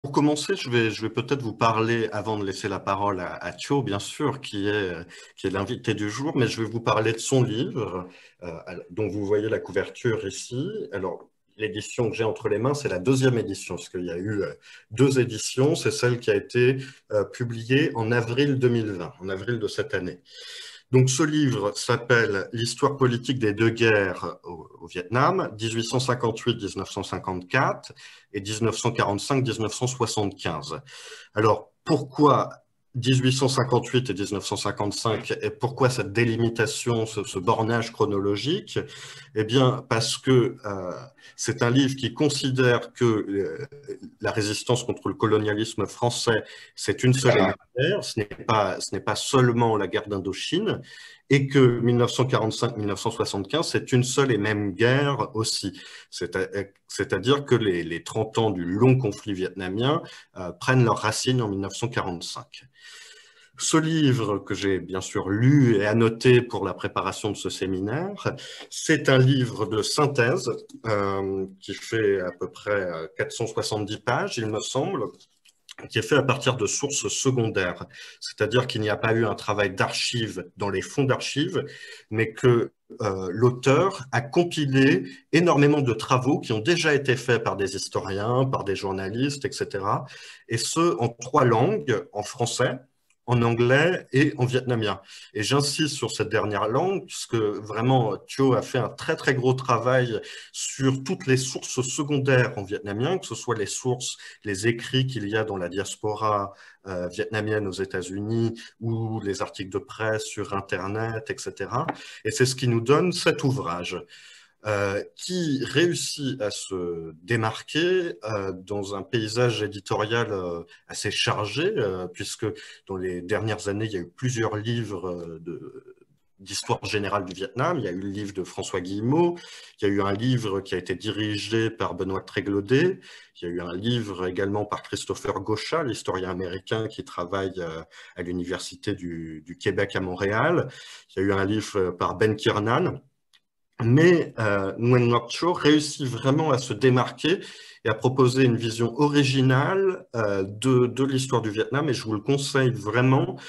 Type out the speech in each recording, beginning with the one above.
Pour commencer, je vais peut-être vous parler, avant de laisser la parole à Thio, bien sûr, qui est l'invité du jour, mais je vais vous parler de son livre, dont vous voyez la couverture ici. Alors, l'édition que j'ai entre les mains, c'est la deuxième édition, parce qu'il y a eu deux éditions. C'est celle qui a été publiée en avril 2020, en avril de cette année. Donc, ce livre s'appelle L'histoire politique des deux guerres au Vietnam, 1858-1954 et 1945-1975. Alors, pourquoi 1858 et 1955 et pourquoi cette délimitation, ce bornage chronologique? Eh bien, parce que c'est un livre qui considère que la résistance contre le colonialisme français, c'est une seule et même guerre, ce n'est pas seulement la guerre d'Indochine, et que 1945-1975, c'est une seule et même guerre aussi. C'est-à-dire que les 30 ans du long conflit vietnamien prennent leurs racines en 1945. Ce livre que j'ai bien sûr lu et annoté pour la préparation de ce séminaire, c'est un livre de synthèse qui fait à peu près 470 pages, il me semble, qui est fait à partir de sources secondaires. C'est-à-dire qu'il n'y a pas eu un travail d'archives dans les fonds d'archives, mais que l'auteur a compilé énormément de travaux qui ont déjà été faits par des historiens, par des journalistes, etc. Et ce, en trois langues, en français, en anglais et en vietnamien. Et j'insiste sur cette dernière langue, puisque vraiment, Thio a fait un très, très gros travail sur toutes les sources secondaires en vietnamien, que ce soit les sources, les écrits qu'il y a dans la diaspora vietnamienne aux États-Unis ou les articles de presse sur Internet, etc. Et c'est ce qui nous donne cet ouvrage. Qui réussit à se démarquer dans un paysage éditorial assez chargé, puisque dans les dernières années, il y a eu plusieurs livres d'histoire générale du Vietnam. Il y a eu le livre de François Guillemot, il y a eu un livre qui a été dirigé par Benoît Tréglodet, il y a eu un livre également par Christopher Gauchat, l'historien américain qui travaille à l'Université du Québec à Montréal. Il y a eu un livre par Ben Kiernan. Mais Nguyen Ngoc Cho réussit vraiment à se démarquer et à proposer une vision originale de l'histoire du Vietnam. Et je vous le conseille vraiment.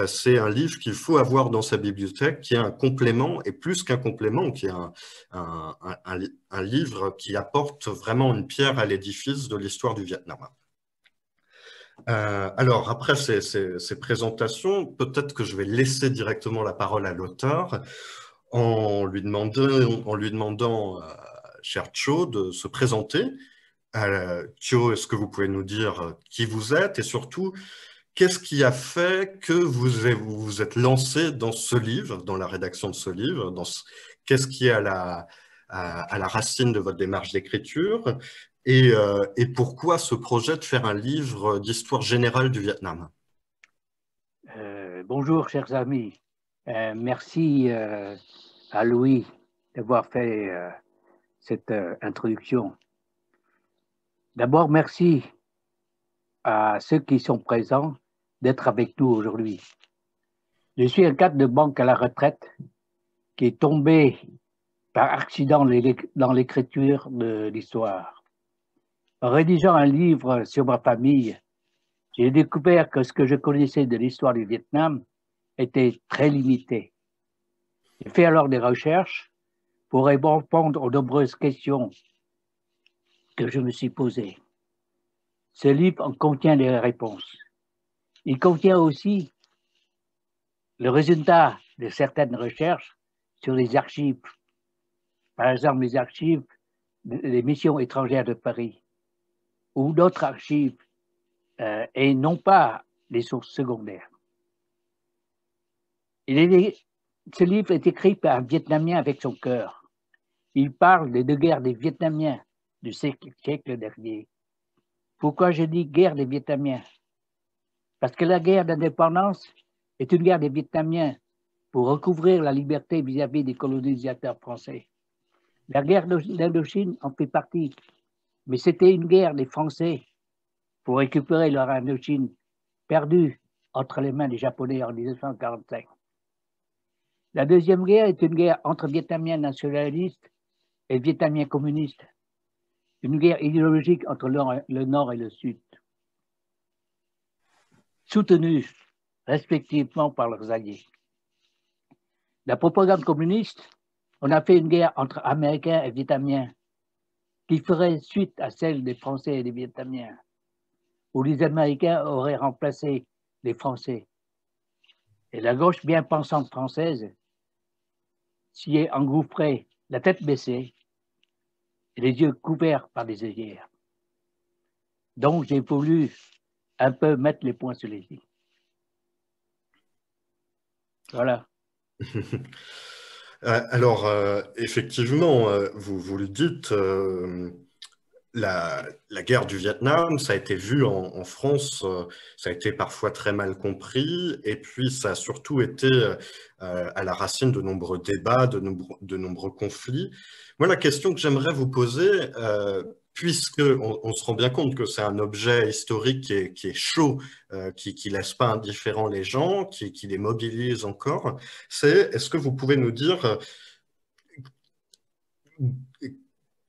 C'est un livre qu'il faut avoir dans sa bibliothèque, qui est un complément, et plus qu'un complément, qui est un livre qui apporte vraiment une pierre à l'édifice de l'histoire du Vietnam. Alors, après ces présentations, peut-être que je vais laisser directement la parole à l'auteur en lui demandant cher Cho, de se présenter. Cho, est-ce que vous pouvez nous dire qui vous êtes et surtout, qu'est-ce qui a fait que vous vous êtes lancé dans ce livre, dans la rédaction de ce livre, qu'est-ce qui est à la racine de votre démarche d'écriture et pourquoi ce projet de faire un livre d'histoire générale du Vietnam? Bonjour, chers amis. Merci à Louis d'avoir fait cette introduction. D'abord, merci à ceux qui sont présents d'être avec nous aujourd'hui. Je suis un cadre de banque à la retraite qui est tombé par accident dans l'écriture de l'histoire. En rédigeant un livre sur ma famille, j'ai découvert que ce que je connaissais de l'histoire du Vietnam était très limité. J'ai fait alors des recherches pour répondre aux nombreuses questions que je me suis posées. Ce livre en contient les réponses. Il contient aussi le résultat de certaines recherches sur les archives. Par exemple, les archives des missions étrangères de Paris ou d'autres archives et non pas les sources secondaires. Ce livre est écrit par un Vietnamien avec son cœur. Il parle des deux guerres des Vietnamiens du siècle dernier. Pourquoi je dis guerre des Vietnamiens? Parce que la guerre d'indépendance est une guerre des Vietnamiens pour recouvrir la liberté vis-à-vis des colonisateurs français. La guerre d'Indochine en fait partie, mais c'était une guerre des Français pour récupérer leur Indochine perdue entre les mains des Japonais en 1945. La deuxième guerre est une guerre entre Vietnamiens nationalistes et Vietnamiens communistes, une guerre idéologique entre le Nord et le Sud. soutenus respectivement par leurs alliés. La propagande communiste, on a fait une guerre entre Américains et Vietnamiens qui ferait suite à celle des Français et des Vietnamiens, où les Américains auraient remplacé les Français. Et la gauche bien pensante française s'y est engouffrée, la tête baissée, et les yeux couverts par des œillères. Donc j'ai voulu un peu mettre les points sur les i. Voilà. Alors, effectivement, vous le dites, la guerre du Vietnam, ça a été vu en France, ça a été parfois très mal compris, et puis ça a surtout été à la racine de nombreux débats, de nombreux conflits. Moi, la question que j'aimerais vous poser, puisque on se rend bien compte que c'est un objet historique qui est chaud, qui laisse pas indifférents les gens, qui les mobilise encore, c'est est-ce que vous pouvez nous dire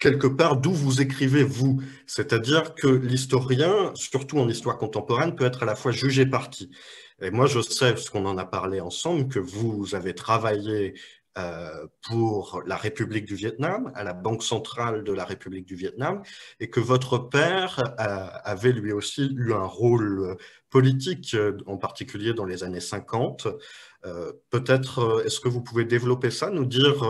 quelque part d'où vous écrivez, vous. C'est-à-dire que l'historien, surtout en histoire contemporaine, peut être à la fois jugé parti. Et moi, je sais, parce qu'on en a parlé ensemble, que vous avez travaillé pour la République du Vietnam, à la Banque centrale de la République du Vietnam, et que votre père avait lui aussi eu un rôle politique, en particulier dans les années 50. Peut-être, est-ce que vous pouvez développer ça, nous dire,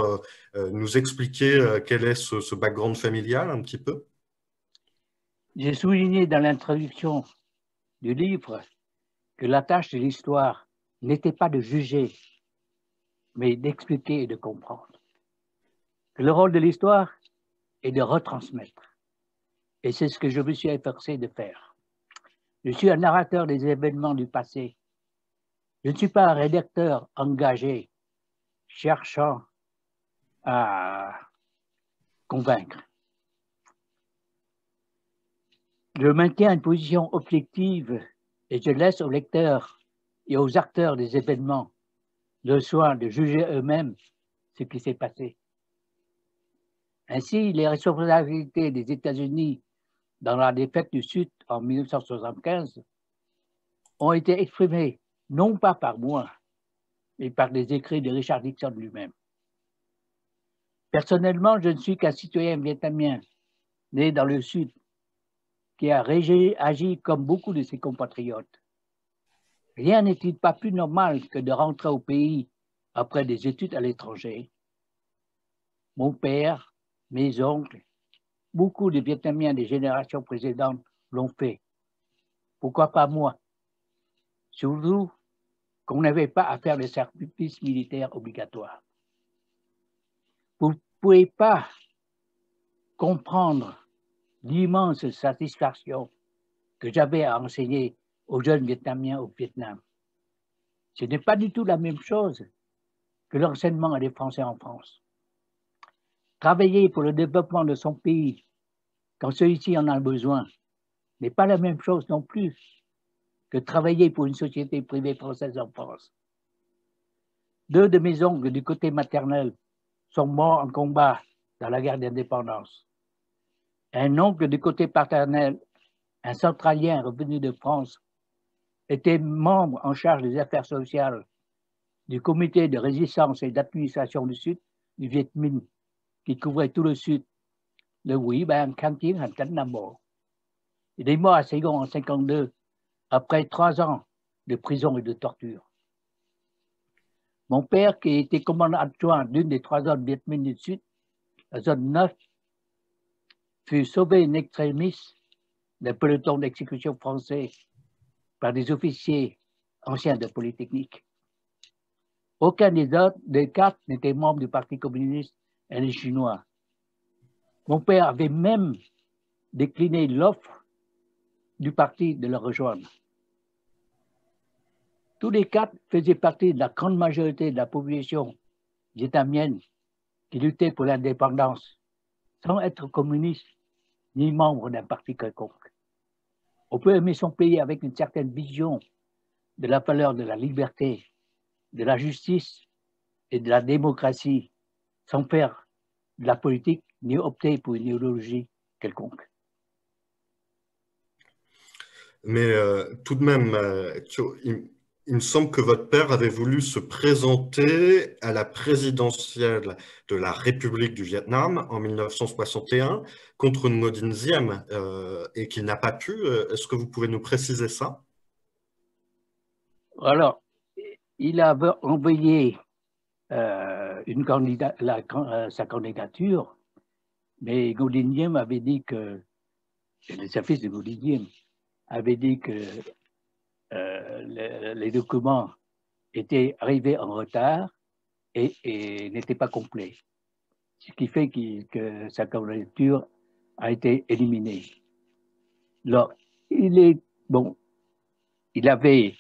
nous expliquer quel est ce background familial un petit peu? J'ai souligné dans l'introduction du livre que la tâche de l'histoire n'était pas de juger, mais d'expliquer et de comprendre. Que le rôle de l'histoire est de retransmettre. Et c'est ce que je me suis efforcé de faire. Je suis un narrateur des événements du passé. Je ne suis pas un rédacteur engagé, cherchant à convaincre. Je maintiens une position objective et je laisse aux lecteurs et aux acteurs des événements le soin de juger eux-mêmes ce qui s'est passé. Ainsi, les responsabilités des États-Unis dans la défaite du Sud en 1975 ont été exprimées non pas par moi, mais par des écrits de Richard Nixon lui-même. Personnellement, je ne suis qu'un citoyen vietnamien né dans le Sud qui a agi comme beaucoup de ses compatriotes. Rien n'est-il pas plus normal que de rentrer au pays après des études à l'étranger? Mon père, mes oncles, beaucoup de Vietnamiens des générations précédentes l'ont fait. Pourquoi pas moi? Surtout qu'on n'avait pas à faire le service militaire obligatoire. Vous ne pouvez pas comprendre l'immense satisfaction que j'avais à enseigner aux jeunes Vietnamiens au Vietnam. Ce n'est pas du tout la même chose que l'enseignement des Français en France. Travailler pour le développement de son pays quand celui-ci en a besoin n'est pas la même chose non plus que travailler pour une société privée française en France. Deux de mes oncles du côté maternel sont morts en combat dans la guerre d'indépendance. Un oncle du côté paternel, un centralien revenu de France, était membre en charge des affaires sociales du comité de résistance et d'administration du Sud du Viet Minh qui couvrait tout le Sud, le Ủy ban kháng chiến hành chánh Nam Bộ. Il est mort à Saigon en 1952 après 3 ans de prison et de torture. Mon père, qui était commandant adjoint d'une des 3 zones Viet Minh du Sud, la zone 9, fut sauvé in extremis d'un peloton d'exécution français par des officiers anciens de Polytechnique. Aucun des 4 n'était membre du Parti communiste et les Chinois. Mon père avait même décliné l'offre du parti de le rejoindre. Tous les 4 faisaient partie de la grande majorité de la population vietnamienne qui luttait pour l'indépendance, sans être communiste ni membre d'un parti quelconque. On peut aimer son pays avec une certaine vision de la valeur de la liberté, de la justice et de la démocratie, sans faire de la politique ni opter pour une idéologie quelconque. Mais tout de même, il me semble que votre père avait voulu se présenter à la présidentielle de la République du Vietnam en 1961 contre Nguyen Diem et qu'il n'a pas pu. Est-ce que vous pouvez nous préciser ça? Alors, il avait envoyé sa candidature, mais Ngo Diem avait dit que, le service de Ngo Diem avait dit que les documents étaient arrivés en retard et n'étaient pas complets. Ce qui fait que sa candidature a été éliminée. Alors, bon, il avait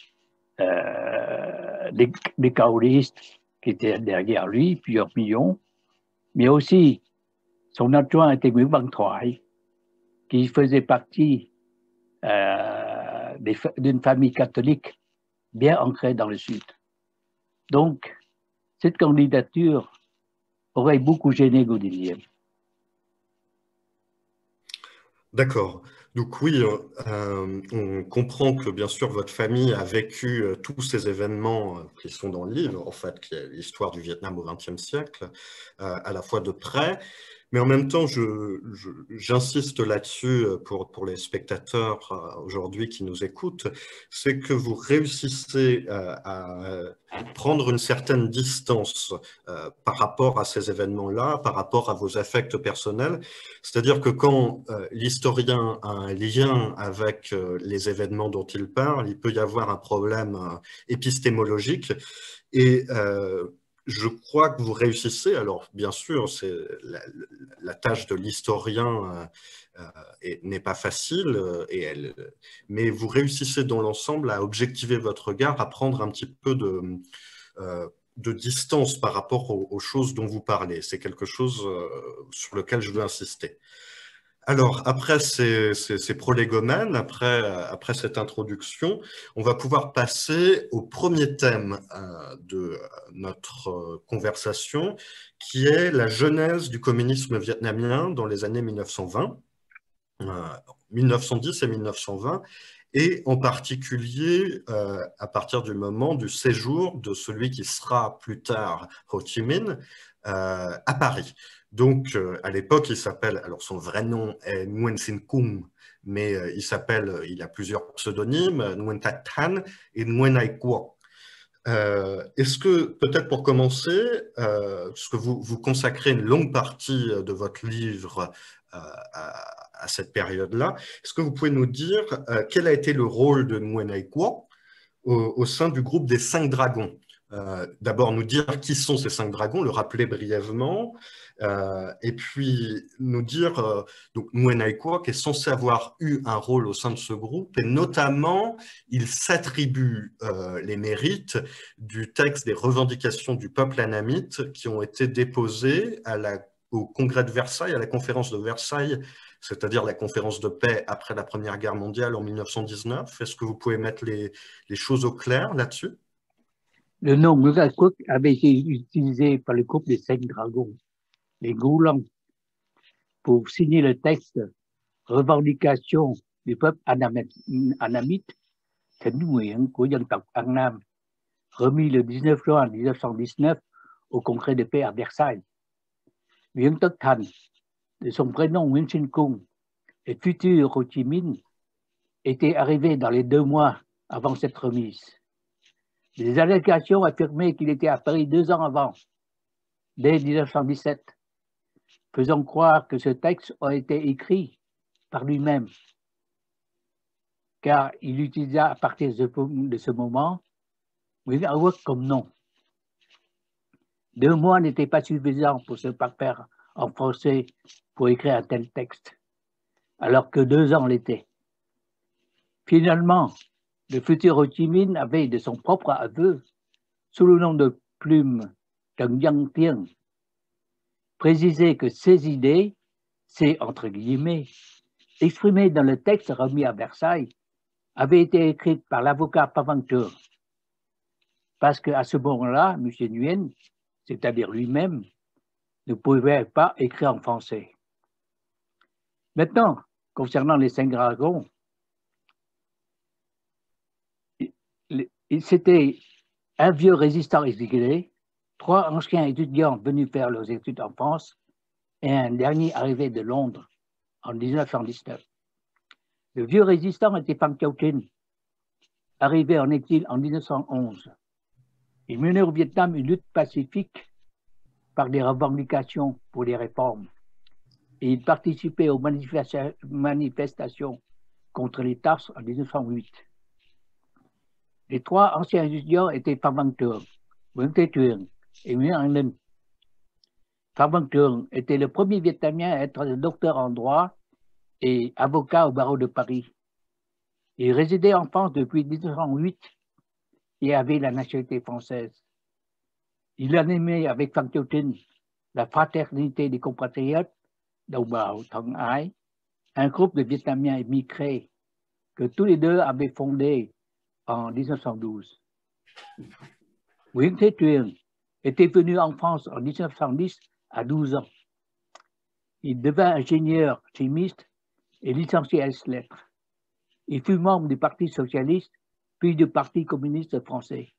des caolistes qui étaient derrière lui, plusieurs millions, mais aussi son adjoint était Nguyễn Văn Thoại, qui faisait partie d'une famille catholique bien ancrée dans le Sud. Donc, cette candidature aurait beaucoup gêné Ngo Diem. D'accord. Donc oui, on comprend que bien sûr votre famille a vécu tous ces événements qui sont dans le livre, en fait, qui est l'histoire du Vietnam au XXe siècle, à la fois de près. Mais en même temps, j'insiste là-dessus pour les spectateurs aujourd'hui qui nous écoutent, c'est que vous réussissez à prendre une certaine distance par rapport à ces événements-là, par rapport à vos affects personnels. C'est-à-dire que quand l'historien a un lien avec les événements dont il parle, il peut y avoir un problème épistémologique et je crois que vous réussissez. Alors, bien sûr, c'est la tâche de l'historien n'est pas facile, mais vous réussissez dans l'ensemble à objectiver votre regard, à prendre un petit peu de distance par rapport aux choses dont vous parlez. C'est quelque chose sur lequel je veux insister. Alors, après ces prolégomènes, après cette introduction, on va pouvoir passer au premier thème de notre conversation, qui est la genèse du communisme vietnamien dans les années 1920, 1910 et 1920, et en particulier à partir du moment du séjour de celui qui sera plus tard Ho Chi Minh à Paris. Donc, à l'époque, il s'appelle, alors son vrai nom est Nguyen Sinh Cung, mais il a plusieurs pseudonymes, Nguyen Tat Thanh et Nguyen Ai Quoc. Est-ce que, peut-être pour commencer, parce que vous consacrez une longue partie de votre livre à cette période-là, est-ce que vous pouvez nous dire quel a été le rôle de Nguyen Ai Quoc au sein du groupe des 5 dragons? D'abord, nous dire qui sont ces 5 dragons, le rappeler brièvement, et puis nous dire, donc Nguyen Ai Quoc est censé avoir eu un rôle au sein de ce groupe, et notamment, il s'attribue les mérites du texte des revendications du peuple annamite qui ont été déposées au congrès de Versailles, à la conférence de Versailles, c'est-à-dire la conférence de paix après la Première Guerre mondiale en 1919. Est-ce que vous pouvez mettre les choses au clair là-dessus? Le nom Nguyen Ai Quoc avait été utilisé par le groupe des 5 dragons, les Goulans, pour signer le texte revendication du peuple annamite, Thỉnh nguyện của dân tộc An Nam, remis le 19 juin 1919 au congrès de paix à Versailles. Nguyễn Tất Thành, de son prénom Nguyễn Sinh Cung, et futur Ho Chi Minh, était arrivé dans les 2 mois avant cette remise. Les allégations affirmaient qu'il était à Paris 2 ans avant, dès 1917, faisant croire que ce texte a été écrit par lui-même, car il utilisa à partir de ce moment Nguyễn Ai Quoc comme nom. 2 mois n'étaient pas suffisants pour se parfaire en français pour écrire un tel texte, alors que 2 ans l'étaient. Finalement, le futur Ho Chi Minh avait, de son propre aveu, sous le nom de plume Trần Văn Tiên, précisé que ses idées, ses entre guillemets, exprimées dans le texte remis à Versailles, avaient été écrites par l'avocat Pavantur, parce qu'à ce moment-là, M. Nguyen, c'est-à-dire lui-même, ne pouvait pas écrire en français. Maintenant, concernant les 5 dragons, c'était un vieux résistant exilé, 3 anciens étudiants venus faire leurs études en France et un dernier arrivé de Londres en 1919. Le vieux résistant était Phang Châu Trinh, arrivé en exil en 1911. Il menait au Vietnam une lutte pacifique par des revendications pour les réformes et il participait aux manifestations contre les TARS en 1908. Les 3 anciens étudiants étaient Phạm Văn Trường, Nguyễn Thế Truyền et Nguyễn An Ninh. Phạm Văn Trường était le premier Vietnamien à être docteur en droit et avocat au barreau de Paris. Il résidait en France depuis 1908 et avait la nationalité française. Il animait avec Phang Châu Trinh la Fraternité des compatriotes Đồng bào Thân Ái, un groupe de Vietnamiens émigrés que tous les deux avaient fondé en 1912. Nguyễn Thế Truyền était venu en France en 1910 à 12 ans. Il devint ingénieur chimiste et licencié ès lettres. Il fut membre du Parti socialiste, puis du Parti communiste français,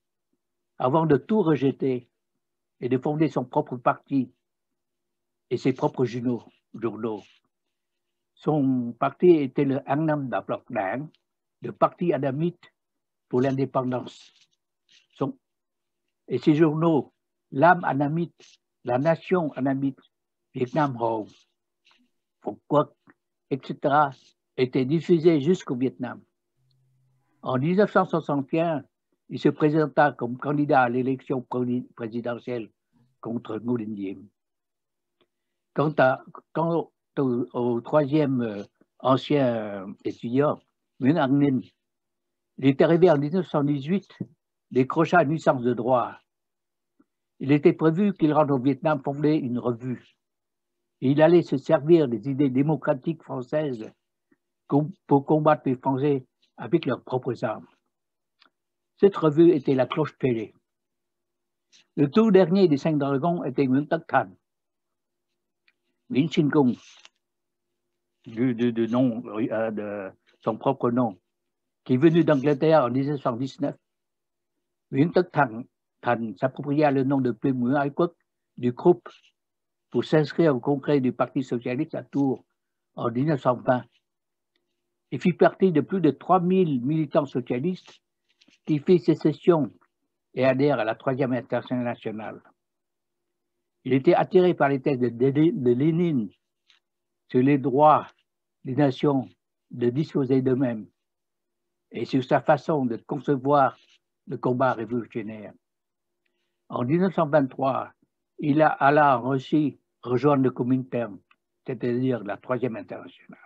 avant de tout rejeter et de fonder son propre parti et ses propres journaux. Son parti était le An Nam Đạp Lộc Đảng, le Parti adamite pour l'indépendance. Et ses journaux, l'âme anamite, la nation anamite, Vietnam Home, Phục Quốc, etc., étaient diffusés jusqu'au Vietnam. En 1961, il se présenta comme candidat à l'élection présidentielle contre Nguyen Diem. Quant au troisième ancien étudiant, Nguyễn An Ninh, il est arrivé en 1918, décrocha une licence de droit. Il était prévu qu'il rentre au Vietnam fonder une revue. Et il allait se servir des idées démocratiques françaises pour combattre les Français avec leurs propres armes. Cette revue était la Cloche Pélée. Le tout dernier des 5 dragons était Nguyễn Tất Thành, Nguyễn Sinh Cung, de son propre nom, qui est venu d'Angleterre en 1919. Nguyễn Tất Thành s'appropria le nom de plume Nguyễn Ái Quốc du groupe pour s'inscrire au congrès du Parti socialiste à Tours en 1920. Il fit partie de plus de 3000 militants socialistes qui firent sécession et adhèrent à la Troisième Internationale. Il était attiré par les thèses de Lénine sur les droits des nations de disposer d'eux-mêmes et sur sa façon de concevoir le combat révolutionnaire. En 1923, il alla en Russie rejoindre le Comintern, c'est-à-dire la Troisième Internationale.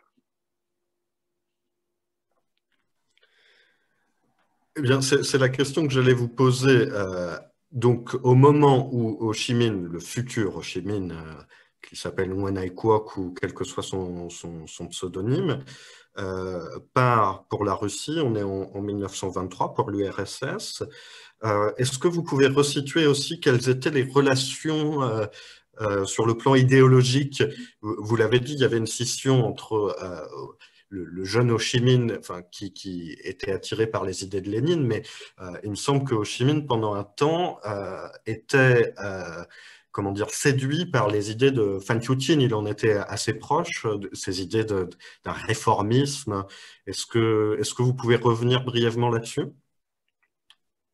Eh bien, c'est la question que j'allais vous poser. Donc, au moment où Ho Chi Minh, le futur Ho Chi Minh, qui s'appelle Nguyen Ai Quoc ou quel que soit son pseudonyme, part pour la Russie, on est en 1923 pour l'URSS. Est-ce que vous pouvez resituer aussi quelles étaient les relations sur le plan idéologique? Vous l'avez dit, il y avait une scission entre le jeune Ho Chi Minh, enfin, qui était attiré par les idées de Lénine, mais il me semble que Ho Chi Minh, pendant un temps, était comment dire, séduit par les idées de Phan Thu Trinh. Il en était assez proche, de ces idées d'un réformisme. Est-ce que vous pouvez revenir brièvement là-dessus?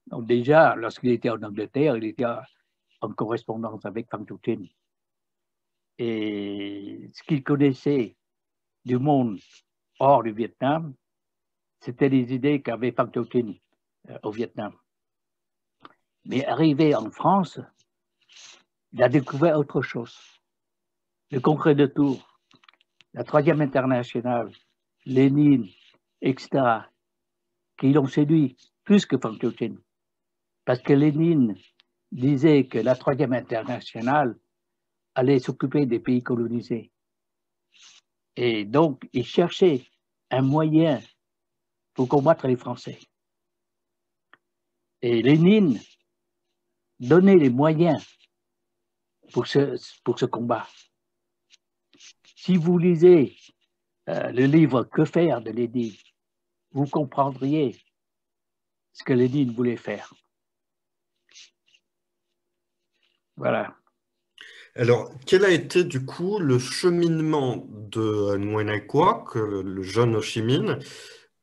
Donc déjà, lorsqu'il était en Angleterre, il était en correspondance avec Phang Thu Trinh. Et ce qu'il connaissait du monde hors du Vietnam, c'était les idées qu'avait Phang Thu Trinh au Vietnam. Mais arrivé en France, il a découvert autre chose. Le congrès de Tours, la Troisième Internationale, Lénine, etc., qui l'ont séduit plus que Phang Thu Trinh. Parce que Lénine disait que la Troisième Internationale allait s'occuper des pays colonisés. Et donc, il cherchait un moyen pour combattre les Français. Et Lénine donnait les moyens pour ce combat. Si vous lisez le livre « Que faire » de Lénine, vous comprendriez ce que Lénine voulait faire. Voilà. Alors, quel a été du coup le cheminement de Nguyen Ai Quoc, le jeune Ho Chi Minh,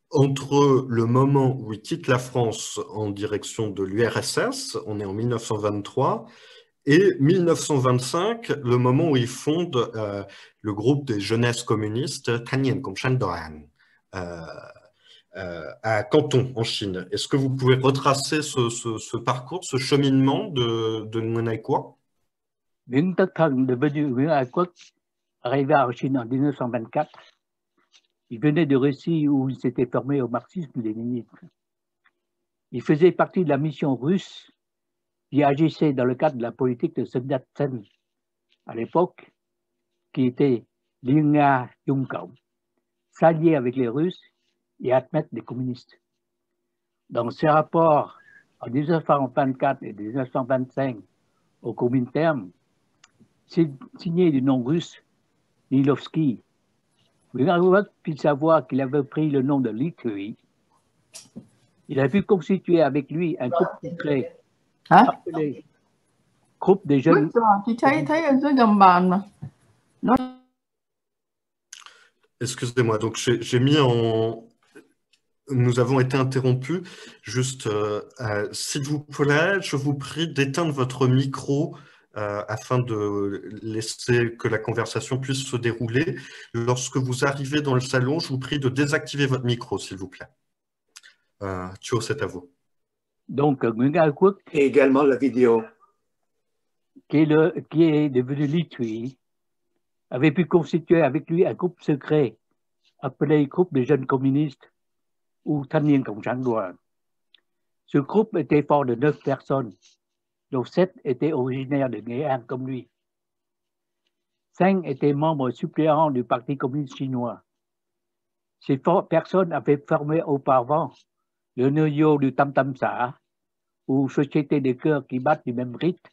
entre le moment où il quitte la France en direction de l'URSS, on est en 1923, et 1925, le moment où il fonde le groupe des jeunesses communistes Thanh Niên Cộng sản Đoàn à Canton, en Chine. Est-ce que vous pouvez retracer ce parcours, ce cheminement de Nguyen Ai Quoc? Nguyễn Tất Thành, devenu Nguyễn Ai Quốc, arriva en Chine en 1924. Il venait de Russie où il s'était formé au marxisme-léninisme. Il faisait partie de la mission russe qui agissait dans le cadre de la politique de Sun Yat-sen à l'époque, qui était Liên Nga Trung Cộng, s'allier avec les Russes et admettre les communistes. Dans ses rapports en 1924 et 1925 au Comintern, signé du nom russe Nilovsky, Nguyễn Ai Quốc fit savoir qu'il avait pris le nom de Lý Thủy. Il a pu constituer avec lui un groupe secret appelé Groupe des jeunes. Excusez-moi, donc j'ai mis en... Nous avons été interrompus. Juste, s'il vous plaît, je vous prie d'éteindre votre micro afin de laisser que la conversation puisse se dérouler. Lorsque vous arrivez dans le salon, je vous prie de désactiver votre micro, s'il vous plaît. Thio, c'est à vous. Donc, Nguyễn Ai Quốc, et également la vidéo, qui est devenu Lý Thủy, avait pu constituer avec lui un groupe secret appelé Groupe des jeunes communistes ou Thanh Niên Cộng sản Đoàn. Ce groupe était fort de 9 personnes, dont 7 étaient originaires de Nghệ An comme lui. 5 étaient membres suppléants du Parti communiste chinois. Ces personnes avaient formé auparavant le noyau du Tam Tam xã, ou Société des cœurs qui battent du même rythme,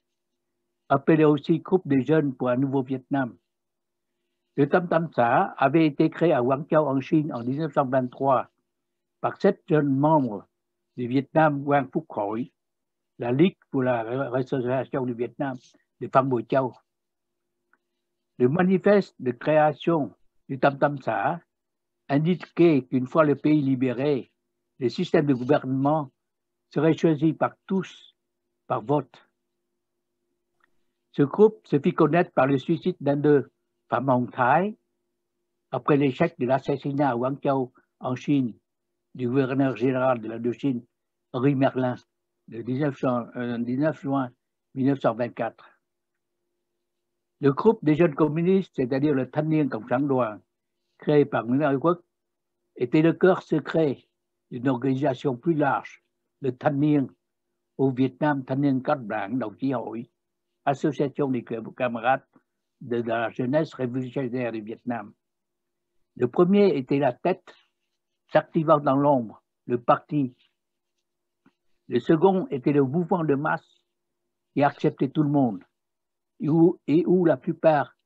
appelé aussi Groupe des jeunes pour un nouveau Vietnam. Le Tam Tam xã avait été créé à Guangzhou en Chine en 1923 par 7 jeunes membres du Vietnam Quang Phúc Hội, la Ligue pour la restauration du Vietnam de Phan Bội Châu. Le manifeste de création du Tam Tam xã indiquait qu'une fois le pays libéré, le système de gouvernement serait choisi par tous, par vote. Ce groupe se fit connaître par le suicide d'un d'eux, Phạm Hồng Thái, après l'échec de l'assassinat à Guangzhou, en Chine, du gouverneur général de l'Indochine, Henri Merlin, le 19 juin 1924. Le groupe des jeunes communistes, c'est-à-dire le Thanh Niên Cộng sản Đoàn, créé par Nguyễn Ai Quốc, était le cœur secret d'une organisation plus large, le Thanh Niên, au Vietnam Thanh Niên Các Đảng Đồng Chí Hội, association des camarades de la jeunesse révolutionnaire du Vietnam. Le premier était la tête, s'activant dans l'ombre, le parti. Le second était le mouvement de masse qui acceptait tout le monde et où la plupart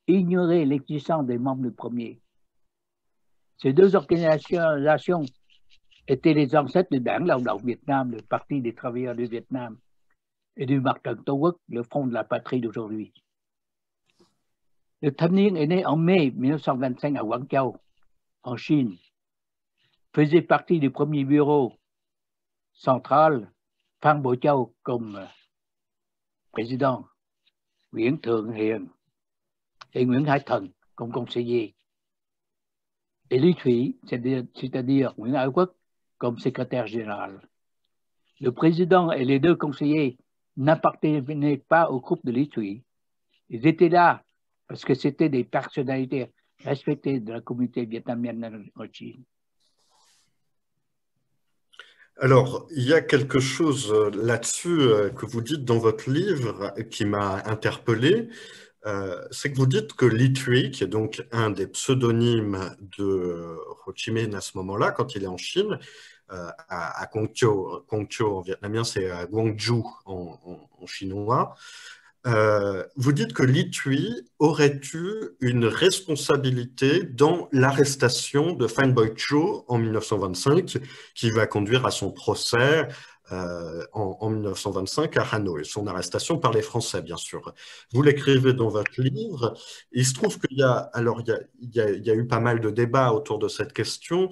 ignoraient l'existence des membres du premier. Ces deux organisations étaient les ancêtres du Đảng Lao động Việt Nam, le Parti des travailleurs du Vietnam, et du Mặt trận Tổ quốc, le Front de la patrie d'aujourd'hui. Le Thanh Niên est né en mai 1925 à Guangzhou, en Chine. Faisait partie du premier bureau central, Phan Bội Châu comme président, Nguyễn Thượng Hiền et Nguyễn Hải Thần comme conseiller. Et Lý Thủy, c'est-à-dire Nguyễn Ai Quốc, comme secrétaire général. Le président et les deux conseillers n'appartenaient pas au groupe de Lý Thủy. Ils étaient là parce que c'était des personnalités respectées de la communauté vietnamienne en Chine. Alors, il y a quelque chose là-dessus que vous dites dans votre livre qui m'a interpellé. C'est que vous dites que Lý Thủy, qui est donc un des pseudonymes de Ho Chi Minh à ce moment-là, quand il est en Chine, à Quang Châu en vietnamien, c'est Guangzhou en chinois, Vous dites que Lituy aurait eu une responsabilité dans l'arrestation de Fan Boy-cho en 1925, qui va conduire à son procès en 1925 à Hanoï, son arrestation par les Français, bien sûr. Vous l'écrivez dans votre livre. Il se trouve qu'il y a, alors il y a eu pas mal de débats autour de cette question.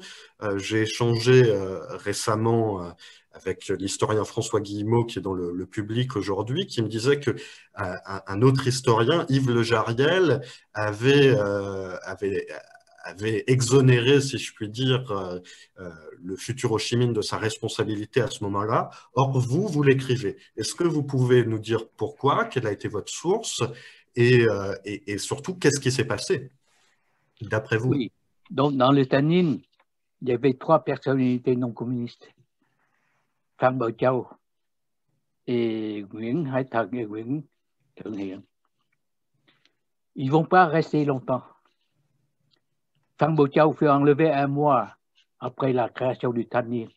J'ai échangé récemment avec l'historien François Guillemot, qui est dans le public aujourd'hui, qui me disait que un autre historien, Yves Le Jariel, avait exonéré, si je puis dire, le futur Ho Chi Minh de sa responsabilité à ce moment-là. Or, vous l'écrivez. Est-ce que vous pouvez nous dire pourquoi, quelle a été votre source et surtout, qu'est-ce qui s'est passé, d'après vous? Oui, donc dans le Tanin, il y avait 3 personnalités non communistes, Phan Bội Châu et Nguyễn Hải Thần et Nguyễn Thượng Hiền. Ils ne vont pas rester longtemps. Phan Bội Châu fut enlevé 1 mois après la création du Tanin,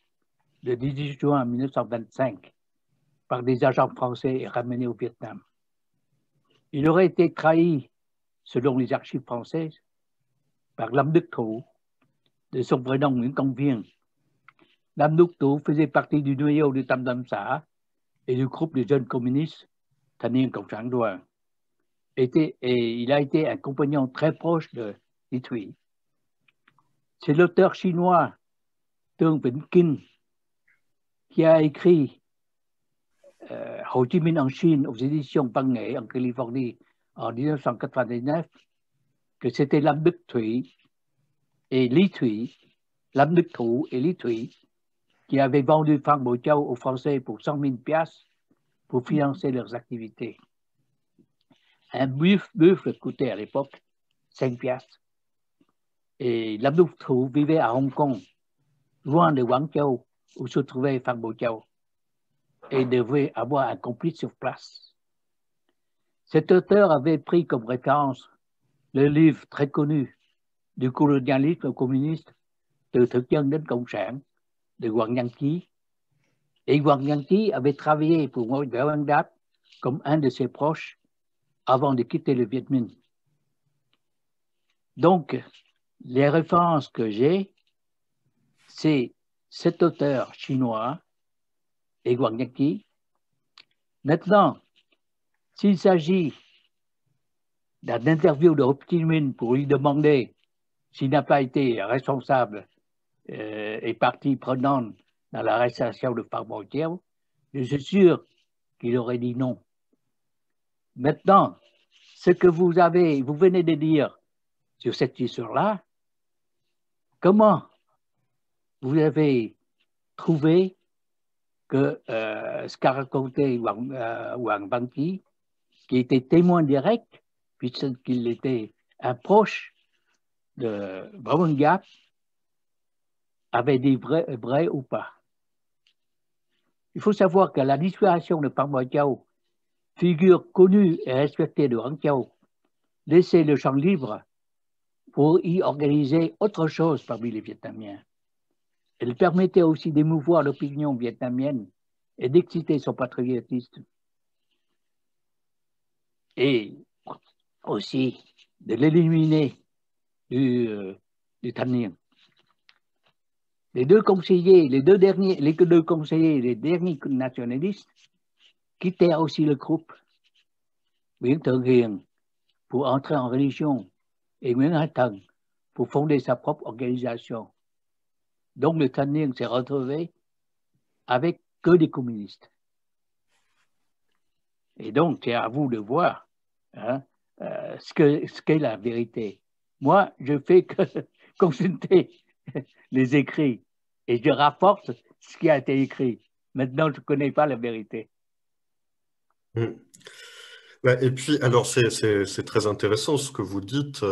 le 18 juin 1925, par des agents français et ramené au Vietnam. Il aurait été trahi, selon les archives françaises, par Lâm Đức Thụ, de son vrai nom Nguyễn Công Viên. Lâm Đức Thụ faisait partie du noyau de Tam Dam Sa et du groupe de jeunes communistes Thanh niên Cộng sản Đoàn. Et il a été un compagnon très proche de Lituy. C'est l'auteur chinois Tương Vĩnh Kinh qui a écrit Hồ Chí Minh en Chine aux éditions Văn Nghệ en Californie en 1999 que c'était Lâm Đức Thủy et Lý Thủy, Lâm Đức Thụ et Lý Thủy qui avaient vendu Phan Bội Châu aux Français pour 100 000 piastres pour financer leurs activités. Un buffle coûtait à l'époque 5 piastres. Et Lâm Đức Thụ vivait à Hong Kong, loin de Quảng Châu, où se trouvait Phan Bội Châu, et devait avoir un complice sur place. Cet auteur avait pris comme référence le livre très connu du colonialisme communiste từ thực dân đến cộng sản de Hoàng Nhân Chí. Et Hoàng Nhân Chí avait travaillé pour Nguyễn Văn Đáp comme un de ses proches avant de quitter le Viet Minh. Donc, les références que j'ai, c'est cet auteur chinois et Hoàng Nhân Chí. Maintenant, s'il s'agit d'un interview de Ho Chi Minh pour lui demander s'il n'a pas été responsable et partie prenante dans l'arrestation de Phan Bội Châu, je suis sûr qu'il aurait dit non. Maintenant, ce que vous venez de dire sur cette histoire-là, comment vous avez trouvé que ce qu'a raconté Hoàng Văn Chí, qui était témoin direct, puisqu'il était un proche de Nguyễn Gap, avait dit vrai ou pas. Il faut savoir que la disparition de Phan Bội Châu, figure connue et respectée de Hoang Châu, laissait le champ libre pour y organiser autre chose parmi les Vietnamiens. Elle permettait aussi d'émouvoir l'opinion vietnamienne et d'exciter son patriotisme. Et aussi de l'éliminer du Thanh Niên. Les deux derniers nationalistes quittèrent aussi le groupe. Nguyễn Thượng Hiền pour entrer en religion et Nguyễn Hải Thần pour fonder sa propre organisation. Donc le Thanh Niên s'est retrouvé avec que des communistes. Et donc c'est à vous de voir ce qu'est la vérité. Moi, je fais que consulter les écrits et je rapporte ce qui a été écrit. Maintenant, je ne connais pas la vérité. Et puis, alors, c'est très intéressant ce que vous dites.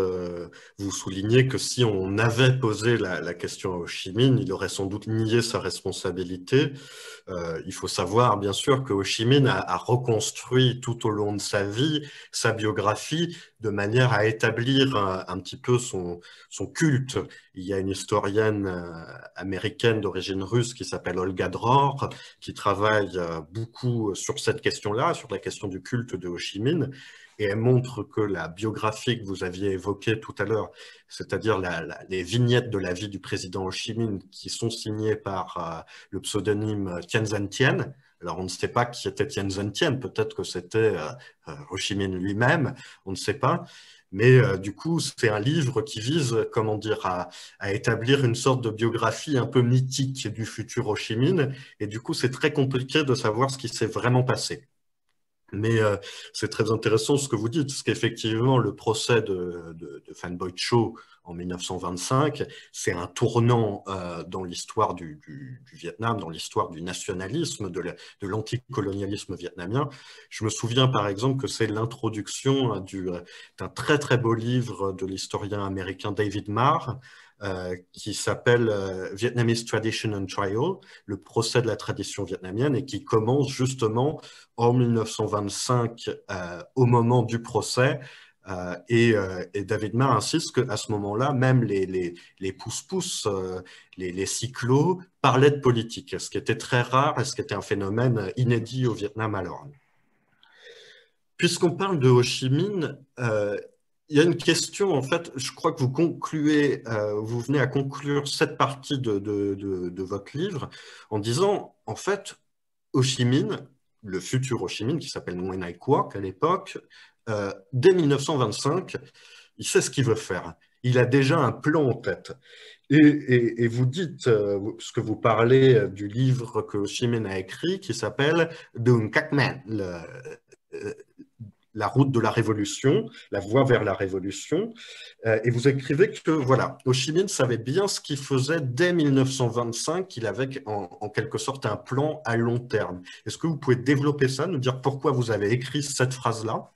Vous soulignez que si on avait posé la question à Ho Chi Minh, il aurait sans doute nié sa responsabilité. Il faut savoir, bien sûr, que Ho Chi Minh a reconstruit tout au long de sa vie, sa biographie, de manière à établir un petit peu son culte. Il y a une historienne américaine d'origine russe qui s'appelle Olga Dror, qui travaille beaucoup sur cette question-là, sur la question du culte de Ho Chi Chi Minh, et elle montre que la biographie que vous aviez évoquée tout à l'heure, c'est-à-dire les vignettes de la vie du président Ho Chi Minh qui sont signées par le pseudonyme Tien Van Tien. Alors on ne sait pas qui était Tien Van Tien, peut-être que c'était Ho Chi Minh lui-même, on ne sait pas. Mais du coup, c'est un livre qui vise, comment dire, à établir une sorte de biographie un peu mythique du futur Ho Chi Minh. Et du coup, c'est très compliqué de savoir ce qui s'est vraiment passé. Mais c'est très intéressant ce que vous dites, parce qu'effectivement, le procès de Phan Boi Cho en 1925, c'est un tournant dans l'histoire du Vietnam, dans l'histoire du nationalisme, de l'anticolonialisme vietnamien. Je me souviens par exemple que c'est l'introduction d'un très très beau livre de l'historien américain David Marr, qui s'appelle Vietnamese Tradition and Trial, le procès de la tradition vietnamienne, et qui commence justement en 1925 au moment du procès. Et David Marr insiste qu'à ce moment-là, même les pousse-pousse, les cyclos, parlaient de politique, ce qui était très rare et ce qui était un phénomène inédit au Vietnam alors. Puisqu'on parle de Ho Chi Minh, il y a une question, en fait, je crois que vous concluez, vous venez à conclure cette partie de votre livre en disant, en fait, Ho Chi Minh, le futur Ho Chi Minh, qui s'appelle Nguyen Ai Quoc à l'époque, dès 1925, il sait ce qu'il veut faire. Il a déjà un plan en tête. Et vous dites, parce que vous parlez du livre que Ho Chi Minh a écrit, qui s'appelle Đường Cách Mạng, la route de la révolution, la voie vers la révolution. Et vous écrivez que voilà, Ho Chi Minh savait bien ce qu'il faisait dès 1925, qu'il avait en quelque sorte un plan à long terme. Est-ce que vous pouvez développer ça, nous dire pourquoi vous avez écrit cette phrase-là?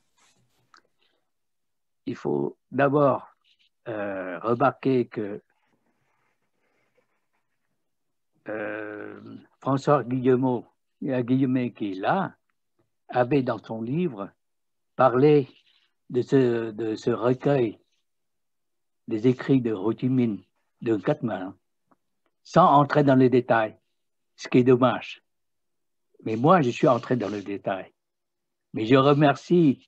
Il faut d'abord remarquer que François Guillemet, qui est là, avait dans son livre parlé de ce recueil des écrits de Ho Chi Minh, de Cách Mạng, sans entrer dans les détails, ce qui est dommage. Mais moi, je suis entré dans le détail. Mais je remercie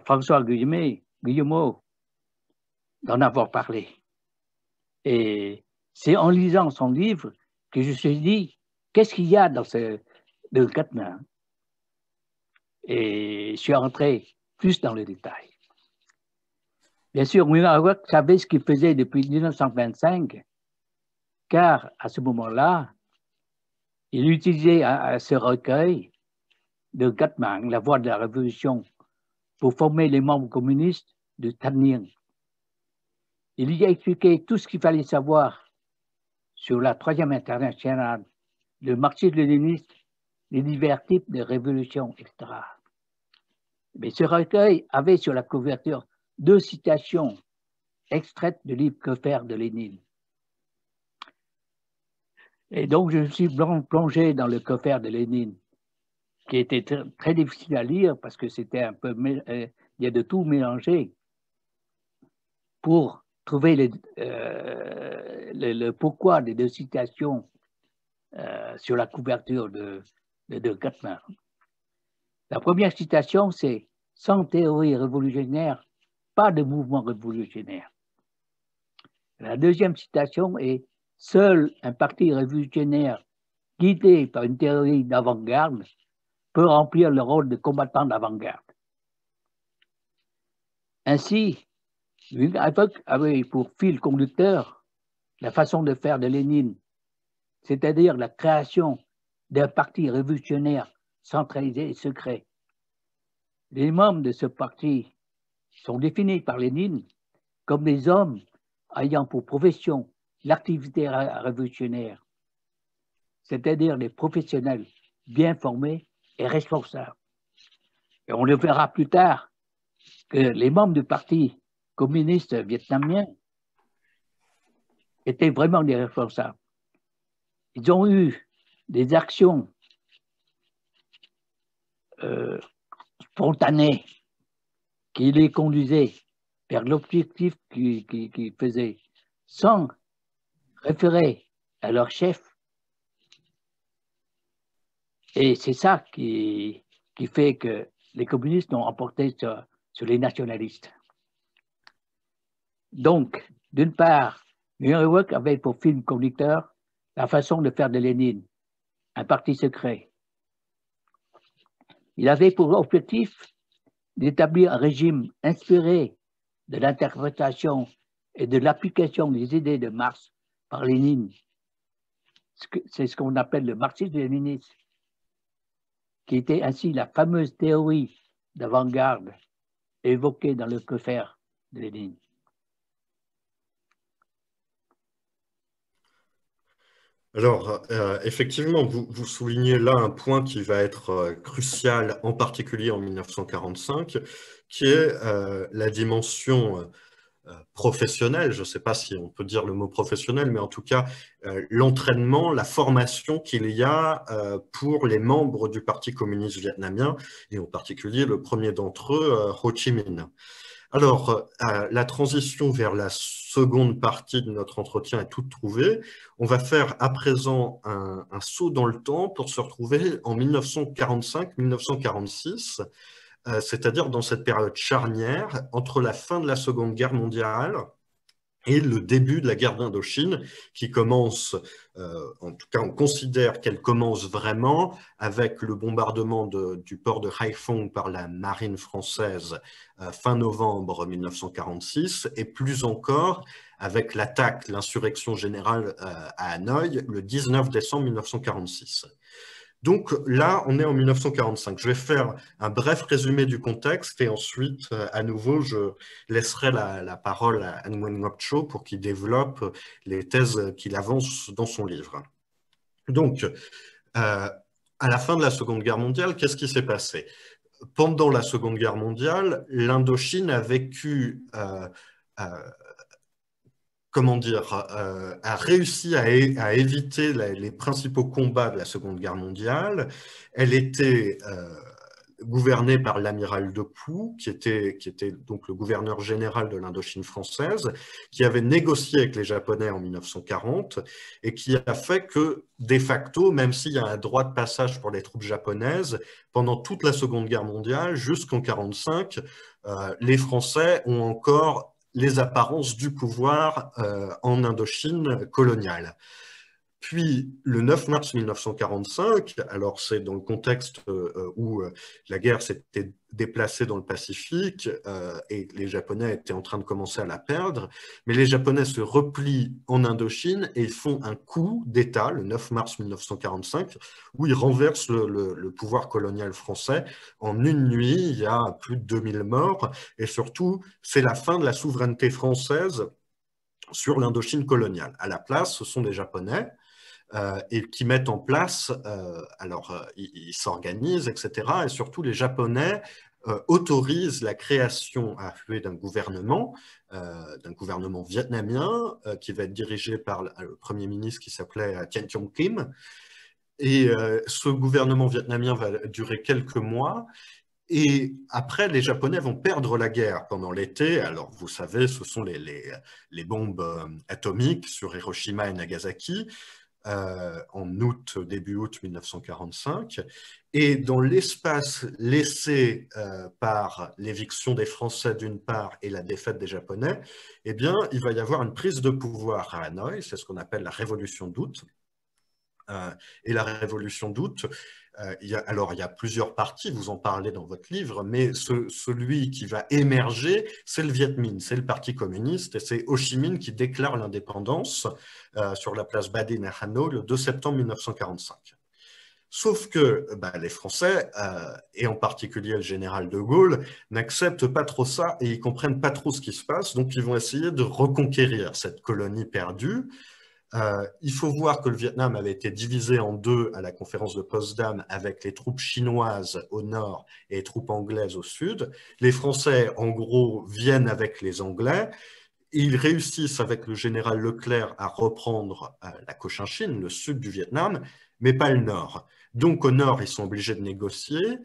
François Guillemot d'en avoir parlé. Et c'est en lisant son livre que je me suis dit, qu'est-ce qu'il y a dans de Cách Mạng? Et je suis entré plus dans le détail. Bien sûr, Nguyen Ai Quoc savait ce qu'il faisait depuis 1925, car à ce moment-là, il utilisait ce recueil de Cách Mạng, la voie de la révolution, pour former les membres communistes de Thanh Niên. Il y a expliqué tout ce qu'il fallait savoir sur la Troisième Internationale, le marxisme-léninisme, les divers types de révolutions, etc. Mais ce recueil avait sur la couverture 2 citations extraites du livre Que faire de Lénine. Et donc, je me suis plongé dans le Que faire de Lénine, qui était très difficile à lire parce que c'était un peu, il y a de tout mélangé pour trouver le pourquoi des 2 citations sur la couverture de Cách Mạng. La première citation, c'est « Sans théorie révolutionnaire, pas de mouvement révolutionnaire ». La deuxième citation est « Seul un parti révolutionnaire guidé par une théorie d'avant-garde peut remplir le rôle de combattant d'avant-garde ». Ainsi, Nguyen Ai Quoc avait pour fil conducteur la façon de faire de Lénine, c'est-à-dire la création d'un parti révolutionnaire centralisé et secret. Les membres de ce parti sont définis par Lénine comme des hommes ayant pour profession l'activité révolutionnaire, c'est-à-dire des professionnels bien formés et responsables. Et on le verra plus tard que les membres du parti communiste vietnamien étaient vraiment des responsables. Ils ont eu des actions spontanées qui les conduisaient vers l'objectif qu'ils faisaient sans référer à leur chef. Et c'est ça qui fait que les communistes ont emporté sur les nationalistes. Donc, d'une part, Muriwak avait pour film conducteur la façon de faire de Lénine, un parti secret. Il avait pour objectif d'établir un régime inspiré de l'interprétation et de l'application des idées de Marx par Lénine. C'est ce qu'on appelle le marxisme-léninisme, qui était ainsi la fameuse théorie d'avant-garde évoquée dans le Que faire de Lénine. Alors, effectivement, vous soulignez là un point qui va être crucial, en particulier en 1945, qui est la dimension professionnelle. Je ne sais pas si on peut dire le mot professionnel, mais en tout cas, l'entraînement, la formation qu'il y a pour les membres du Parti communiste vietnamien, et en particulier le premier d'entre eux, Ho Chi Minh. Alors, la transition vers la seconde partie de notre entretien est toute trouvée. On va faire à présent un saut dans le temps pour se retrouver en 1945-1946, c'est-à-dire dans cette période charnière entre la fin de la Seconde Guerre mondiale et le début de la guerre d'Indochine qui commence, en tout cas on considère qu'elle commence vraiment avec le bombardement du port de Haiphong par la marine française fin novembre 1946 et plus encore avec l'attaque, l'insurrection générale à Hanoï le 19 décembre 1946. Donc là, on est en 1945. Je vais faire un bref résumé du contexte et ensuite, à nouveau, je laisserai la parole à Nguyen Ngoc Cho pour qu'il développe les thèses qu'il avance dans son livre. Donc, à la fin de la Seconde Guerre mondiale, qu'est-ce qui s'est passé? Pendant la Seconde Guerre mondiale, l'Indochine a vécu comment dire, a réussi à éviter les principaux combats de la Seconde Guerre mondiale. Elle était gouvernée par l'amiral de Poo, qui était donc le gouverneur général de l'Indochine française, qui avait négocié avec les Japonais en 1940 et qui a fait que, de facto, même s'il y a un droit de passage pour les troupes japonaises, pendant toute la Seconde Guerre mondiale, jusqu'en 1945, les Français ont encore les apparences du pouvoir en Indochine coloniale. Puis, le 9 mars 1945, alors c'est dans le contexte où la guerre s'était déplacée dans le Pacifique et les Japonais étaient en train de commencer à la perdre, mais les Japonais se replient en Indochine et ils font un coup d'État le 9 mars 1945 où ils renversent le pouvoir colonial français. En une nuit, il y a plus de 2000 morts et surtout, c'est la fin de la souveraineté française sur l'Indochine coloniale. À la place, ce sont les Japonais et qui mettent en place, ils s'organisent, etc. Et surtout, les Japonais autorisent la création à flux d'un gouvernement vietnamien qui va être dirigé par le Premier ministre qui s'appelait Thien Thong Kim. Et ce gouvernement vietnamien va durer quelques mois. Et après, les Japonais vont perdre la guerre pendant l'été. Alors, vous savez, ce sont les bombes atomiques sur Hiroshima et Nagasaki. En début août 1945. Et dans l'espace laissé par l'éviction des Français d'une part et la défaite des Japonais, eh bien, il va y avoir une prise de pouvoir à Hanoï, c'est ce qu'on appelle la Révolution d'août. Et la Révolution d'août, il y a plusieurs partis, vous en parlez dans votre livre, mais celui qui va émerger, c'est le Viet Minh, c'est le Parti communiste, et c'est Ho Chi Minh qui déclare l'indépendance sur la place Ba Dinh à Hanoï le 2 septembre 1945. Sauf que les Français, et en particulier le général de Gaulle, n'acceptent pas trop ça et ils comprennent pas trop ce qui se passe, donc ils vont essayer de reconquérir cette colonie perdue. Il faut voir que le Vietnam avait été divisé en deux à la conférence de Potsdam avec les troupes chinoises au nord et les troupes anglaises au sud. Les Français, en gros, viennent avec les Anglais. Ils réussissent avec le général Leclerc à reprendre la Cochinchine, le sud du Vietnam, mais pas le nord. Donc au nord, ils sont obligés de négocier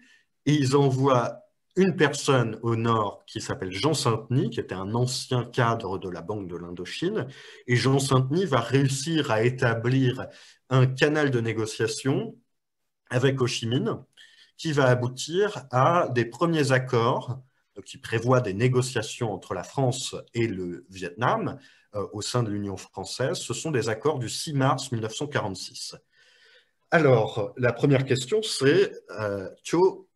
et ils envoient une personne au nord qui s'appelle Jean Saint-Denis, qui était un ancien cadre de la Banque de l'Indochine. Et Jean Saint-Denis va réussir à établir un canal de négociation avec Ho Chi Minh, qui va aboutir à des premiers accords qui prévoient des négociations entre la France et le Vietnam au sein de l'Union française. Ce sont des accords du 6 mars 1946. Alors, la première question, c'est, Thio,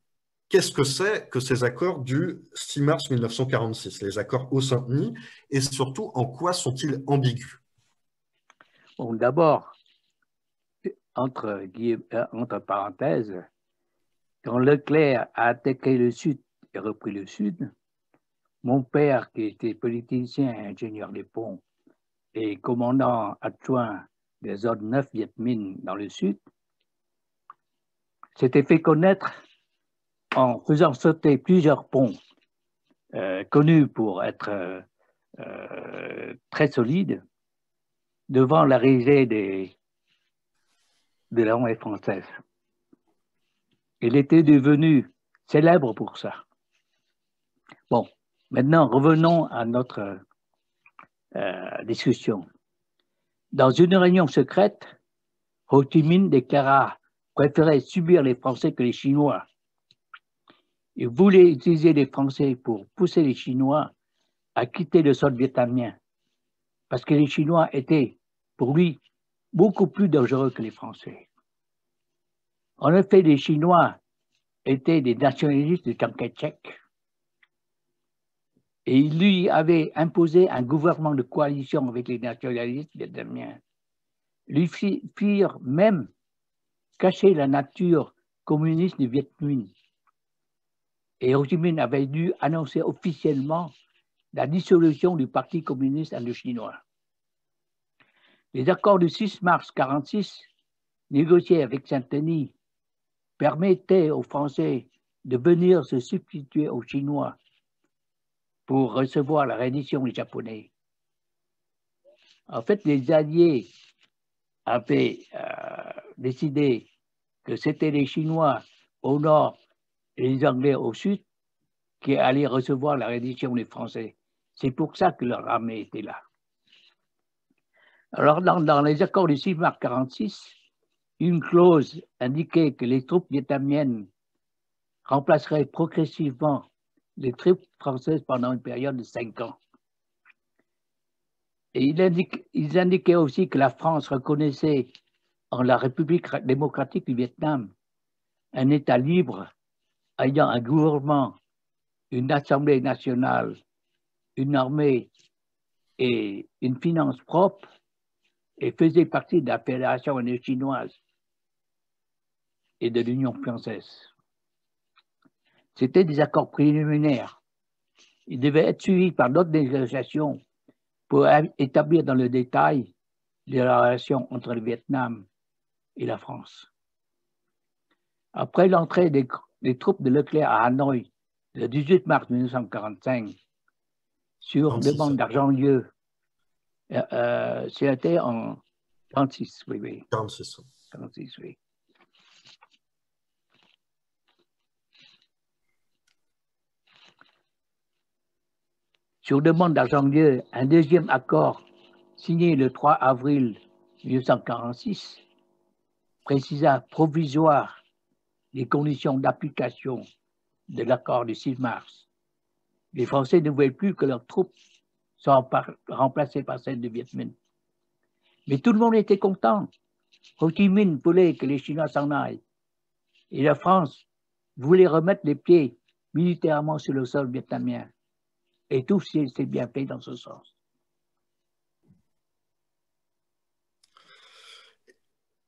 qu'est-ce que c'est que ces accords du 6 mars 1946, les accords Haut-Saint-Denis, et surtout, en quoi sont-ils ambigus? Bon, d'abord, entre parenthèses, quand Leclerc a attaqué le Sud et repris le Sud, mon père, qui était politicien et ingénieur des ponts et commandant adjoint des zones 9 Viet Minh dans le Sud, s'était fait connaître en faisant sauter plusieurs ponts connus pour être très solides devant la risée de l'armée française. Il était devenu célèbre pour ça. Bon, maintenant revenons à notre discussion. Dans une réunion secrète, Ho Chi Minh déclara préférer subir les Français que les Chinois. Il voulait utiliser les Français pour pousser les Chinois à quitter le sol vietnamien, parce que les Chinois étaient, pour lui, beaucoup plus dangereux que les Français. En effet, les Chinois étaient des nationalistes de Chiang Kai-shek, et il lui avait imposé un gouvernement de coalition avec les nationalistes vietnamiens. Lui firent même cacher la nature communiste du Viet Minh. Et Ho Chi Minh avait dû annoncer officiellement la dissolution du Parti communiste indo-chinois. Les accords du 6 mars 1946, négociés avec Saint-Denis, permettaient aux Français de venir se substituer aux Chinois pour recevoir la reddition des Japonais. En fait, les Alliés avaient décidé que c'était les Chinois au nord et les Anglais au sud qui allaient recevoir la reddition des Français. C'est pour ça que leur armée était là. Alors, dans les accords du 6 mars 1946, une clause indiquait que les troupes vietnamiennes remplaceraient progressivement les troupes françaises pendant une période de 5 ans. Et ils indiquaient aussi que la France reconnaissait en la République démocratique du Vietnam un État libre ayant un gouvernement, une assemblée nationale, une armée et une finance propre, et faisait partie de la Fédération indo-chinoise et de l'Union française. C'était des accords préliminaires. Ils devaient être suivis par d'autres négociations pour établir dans le détail les relations entre le Vietnam et la France. Après l'entrée des troupes de Leclerc à Hanoï le 18 mars 1945, sur demande d'Argent-Lieu, c'était en 1946, oui. 1946, oui. Sur demande d'Argent-Lieu, un deuxième accord signé le 3 avril 1946 précisa provisoire les conditions d'application de l'accord du 6 mars. Les Français ne voulaient plus que leurs troupes soient remplacées par celles de Viet Minh. Mais tout le monde était content. Ho Chi Minh voulait que les Chinois s'en aillent. Et la France voulait remettre les pieds militairement sur le sol vietnamien. Et tout s'est bien fait dans ce sens.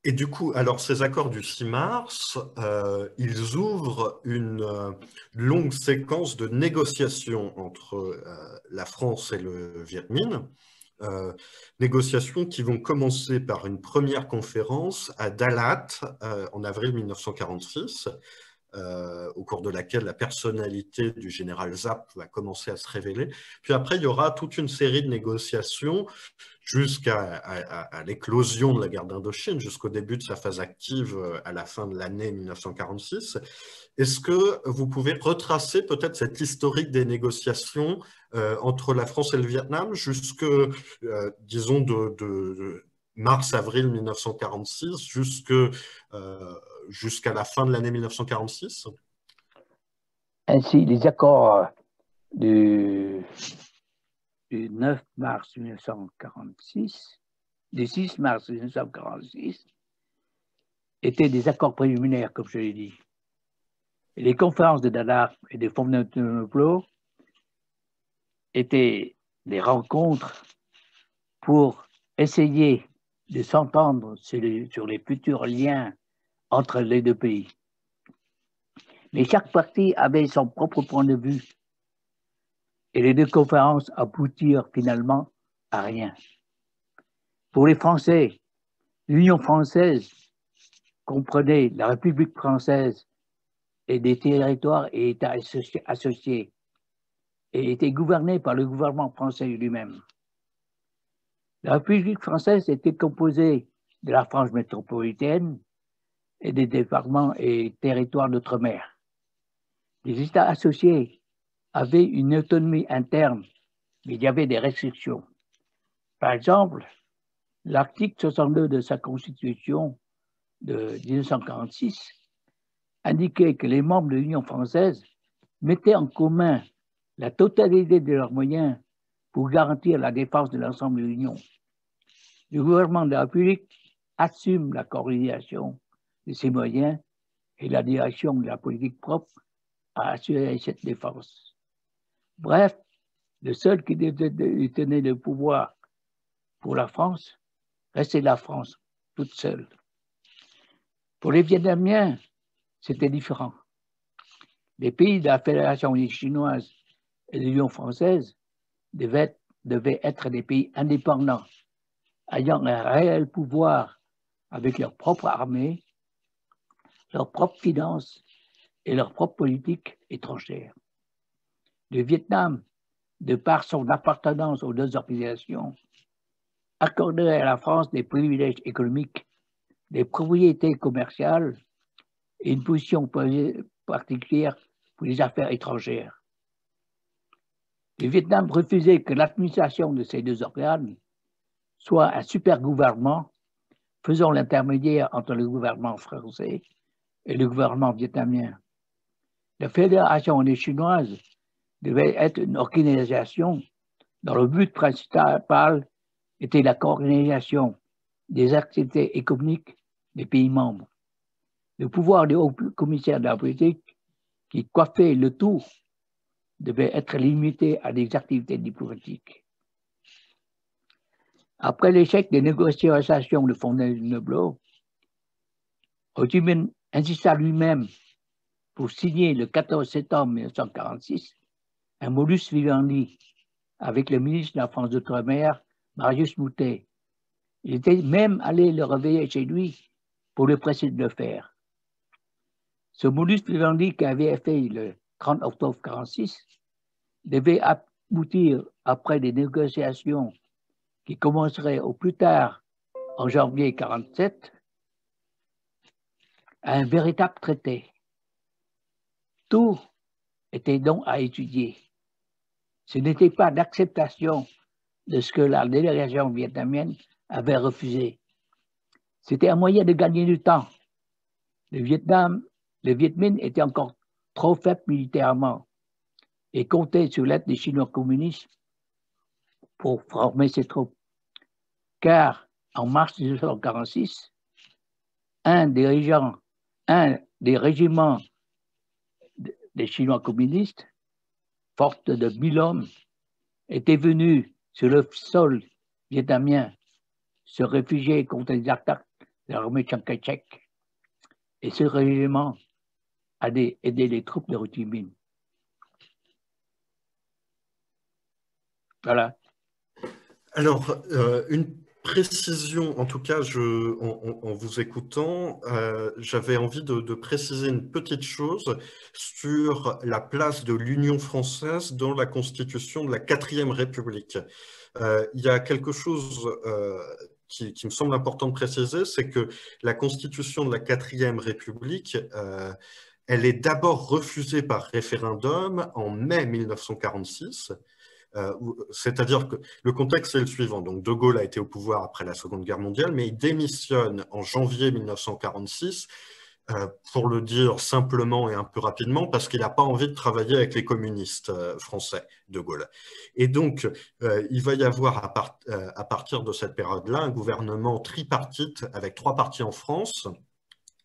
Et du coup, alors ces accords du 6 mars, ils ouvrent une longue séquence de négociations entre la France et le Viet Minh, négociations qui vont commencer par une première conférence à Dalat en avril 1946, au cours de laquelle la personnalité du général Giap va commencer à se révéler. Puis après, il y aura toute une série de négociations jusqu'à l'éclosion de la guerre d'Indochine, jusqu'au début de sa phase active à la fin de l'année 1946. Est-ce que vous pouvez retracer peut-être cette historique des négociations entre la France et le Vietnam jusque, disons, mars-avril 1946 jusqu'à la fin de l'année 1946. Ainsi, les accords du 9 mars 1946, du 6 mars 1946, étaient des accords préliminaires, comme je l'ai dit. Et les conférences de Dadar et de Fontainebleau étaient des rencontres pour essayer de s'entendre sur les futurs liens entre les deux pays. Mais chaque parti avait son propre point de vue et les deux conférences aboutirent finalement à rien. Pour les Français, l'Union française comprenait la République française et des territoires et États associés et était gouvernée par le gouvernement français lui-même. La République française était composée de la France métropolitaine et des départements et territoires d'outre-mer. Les États associés avaient une autonomie interne, mais il y avait des restrictions. Par exemple, l'article 62 de sa constitution de 1946 indiquait que les membres de l'Union française mettaient en commun la totalité de leurs moyens pour garantir la défense de l'ensemble de l'Union. Le gouvernement de la République assume la coordination de ces moyens et la direction de la politique propre à assurer cette défense. Bref, le seul qui détenait le pouvoir pour la France restait la France, toute seule. Pour les Vietnamiens, c'était différent. Les pays de la Fédération chinoise et de l'Union française devaient être des pays indépendants, ayant un réel pouvoir avec leur propre armée, leurs propres finances et leur propre politique étrangère. Le Vietnam, de par son appartenance aux deux organisations, accordait à la France des privilèges économiques, des propriétés commerciales et une position particulière pour les affaires étrangères. Le Vietnam refusait que l'administration de ces deux organes soit un super gouvernement faisant l'intermédiaire entre le gouvernement français et le gouvernement vietnamien. La Fédération chinoise devait être une organisation dont le but principal était la coordination des activités économiques des pays membres. Le pouvoir du haut commissaire de la politique, qui coiffait le tout, devait être limité à des activités diplomatiques. Après l'échec des négociations de Fontainebleau, Ho Chi Minh insista lui-même pour signer le 14 septembre 1946 un modus vivendi avec le ministre de la France d'Outre-mer, Marius Moutet. Il était même allé le réveiller chez lui pour le presser de le faire. Ce modus vivendi qui avait fait le 30 octobre 1946 devait aboutir après des négociations qui commenceraient au plus tard en janvier 1947 à un véritable traité. Tout était donc à étudier. Ce n'était pas d'acceptation de ce que la délégation vietnamienne avait refusé. C'était un moyen de gagner du temps. Le Viet Minh était encore trop faible militairement et comptait sur l'aide des Chinois communistes pour former ses troupes. Car en mars 1946, un des régiments des Chinois communistes, forte de 1000 hommes, était venu sur le sol vietnamien se réfugier contre les attaques de l'armée Chiang Kai-shek. Et ce régiment a aidé les troupes de Ho Chi Minh. Voilà. Alors, une précision, en tout cas, en vous écoutant, j'avais envie de préciser une petite chose sur la place de l'Union française dans la constitution de la 4e République. Il y a quelque chose qui me semble important de préciser, c'est que la constitution de la 4e République, elle est d'abord refusée par référendum en mai 1946, C'est-à-dire que le contexte est le suivant. Donc, De Gaulle a été au pouvoir après la Seconde Guerre mondiale, mais il démissionne en janvier 1946, pour le dire simplement et un peu rapidement, parce qu'il n'a pas envie de travailler avec les communistes français, De Gaulle. Et donc, il va y avoir à partir de cette période-là un gouvernement tripartite avec 3 partis en France.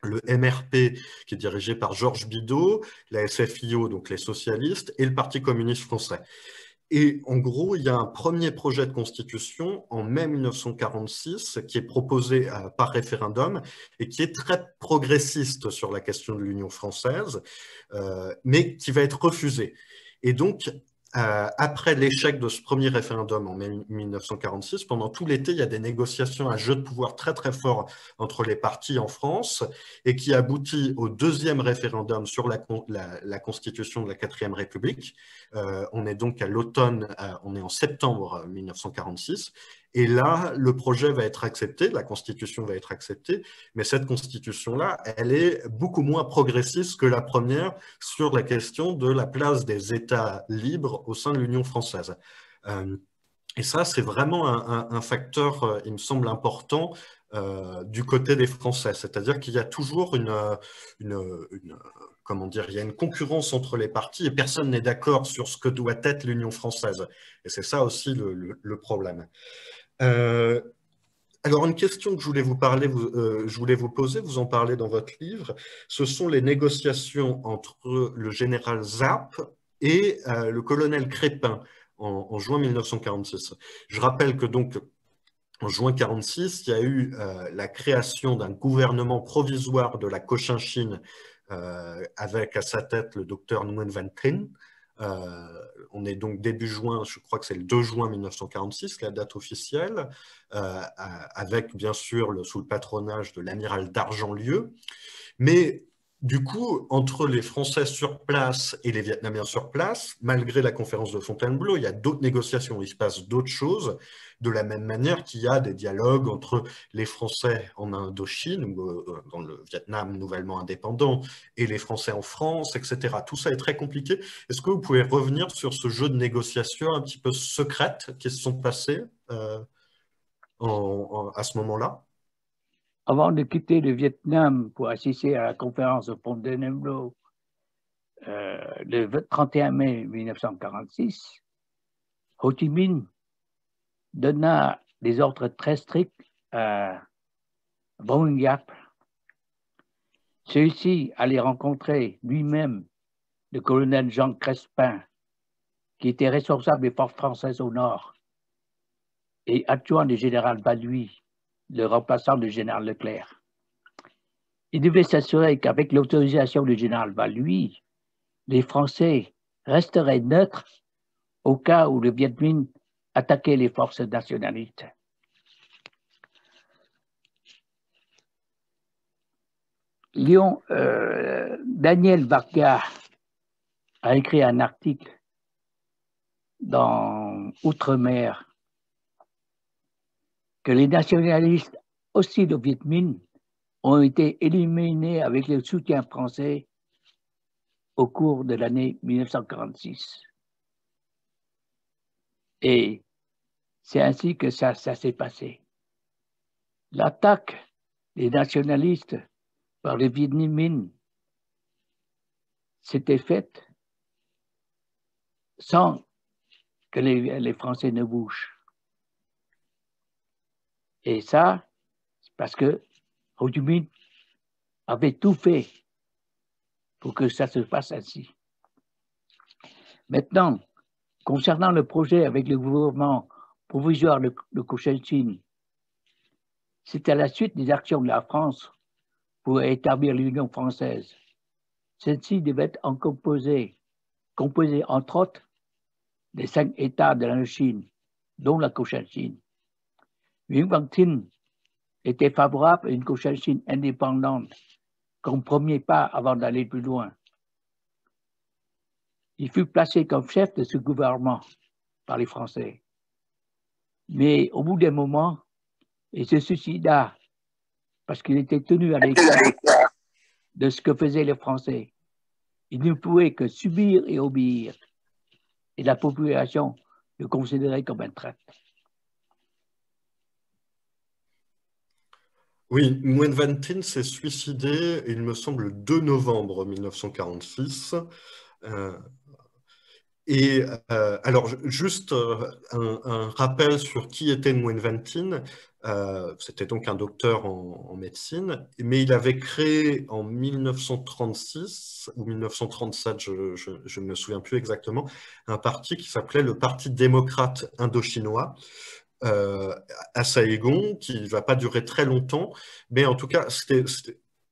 Le MRP, qui est dirigé par Georges Bidault, la SFIO, donc les socialistes, et le Parti communiste français. Et en gros, il y a un premier projet de constitution en mai 1946 qui est proposé par référendum et qui est très progressiste sur la question de l'Union française, mais qui va être refusé. Et donc, après l'échec de ce premier référendum en mai 1946, pendant tout l'été, il y a des négociations, un jeu de pouvoir très très fort entre les partis en France et qui aboutit au deuxième référendum sur la constitution de la 4e République. On est donc à l'automne, on est en septembre 1946. Et là, le projet va être accepté, la constitution va être acceptée, mais cette constitution-là, elle est beaucoup moins progressiste que la première sur la question de la place des États libres au sein de l'Union française. Et ça, c'est vraiment un facteur, il me semble, important du côté des Français. C'est-à-dire qu'il y a toujours comment dire, il y a une concurrence entre les partis et personne n'est d'accord sur ce que doit être l'Union française. Et c'est ça aussi le problème. Alors, une question que je voulais je voulais vous poser, vous en parlez dans votre livre, ce sont les négociations entre le général Zapp et le colonel Crépin en juin 1946. Je rappelle que donc, en juin 1946, il y a eu la création d'un gouvernement provisoire de la Cochinchine avec à sa tête le docteur Nguyen Van Trinh. On est donc début juin, je crois que c'est le 2 juin 1946, la date officielle, avec bien sûr sous le patronage de l'amiral d'Argentlieu. Mais du coup, entre les Français sur place et les Vietnamiens sur place, malgré la conférence de Fontainebleau, il y a d'autres négociations, il se passe d'autres choses, de la même manière qu'il y a des dialogues entre les Français en Indochine, ou dans le Vietnam nouvellement indépendant, et les Français en France, etc. Tout ça est très compliqué. Est-ce que vous pouvez revenir sur ce jeu de négociations un petit peu secrètes qui se sont passées à ce moment-là? Avant de quitter le Vietnam pour assister à la conférence de Fontainebleau le 31 mai 1946, Ho Chi Minh donna des ordres très stricts à Võ Nguyên Giáp. Celui-ci allait rencontrer lui-même le colonel Jean Crespin, qui était responsable des forces françaises au nord, et adjoint du général Valluy, le remplaçant du général Leclerc. Il devait s'assurer qu'avec l'autorisation du général Valluy, les Français resteraient neutres au cas où le Viet Minh attaquait les forces nationalistes. Daniel Varga a écrit un article dans Outre-mer que les nationalistes hostiles au Viet Minh ont été éliminés avec le soutien français au cours de l'année 1946. Et c'est ainsi que ça s'est passé. L'attaque des nationalistes par les Viet Minh s'était faite sans que les Français ne bougent. Et ça, c'est parce que Ho Chi Minh avait tout fait pour que ça se passe ainsi. Maintenant, concernant le projet avec le gouvernement provisoire de Cochinchine, c'est à la suite des actions de la France pour établir l'Union française. Celle-ci devait être composée entre autres des 5 États de l'Indochine, dont la Cochinchine. Nguyen Van Trinh était favorable à une Cochinchine indépendante comme premier pas avant d'aller plus loin. Il fut placé comme chef de ce gouvernement par les Français. Mais au bout d'un moment, il se suicida parce qu'il était tenu à l'écart de ce que faisaient les Français. Il ne pouvait que subir et obéir. Et la population le considérer comme un traître. Oui, Nguyen Van Tin s'est suicidé, il me semble, le 2 novembre 1946. Alors, juste un rappel sur qui était Nguyen Van Tin. C'était donc un docteur en médecine, mais il avait créé en 1936 ou 1937, je ne me souviens plus exactement, un parti qui s'appelait le Parti démocrate indo-chinois euh, à Saigon, qui ne va pas durer très longtemps, mais en tout cas,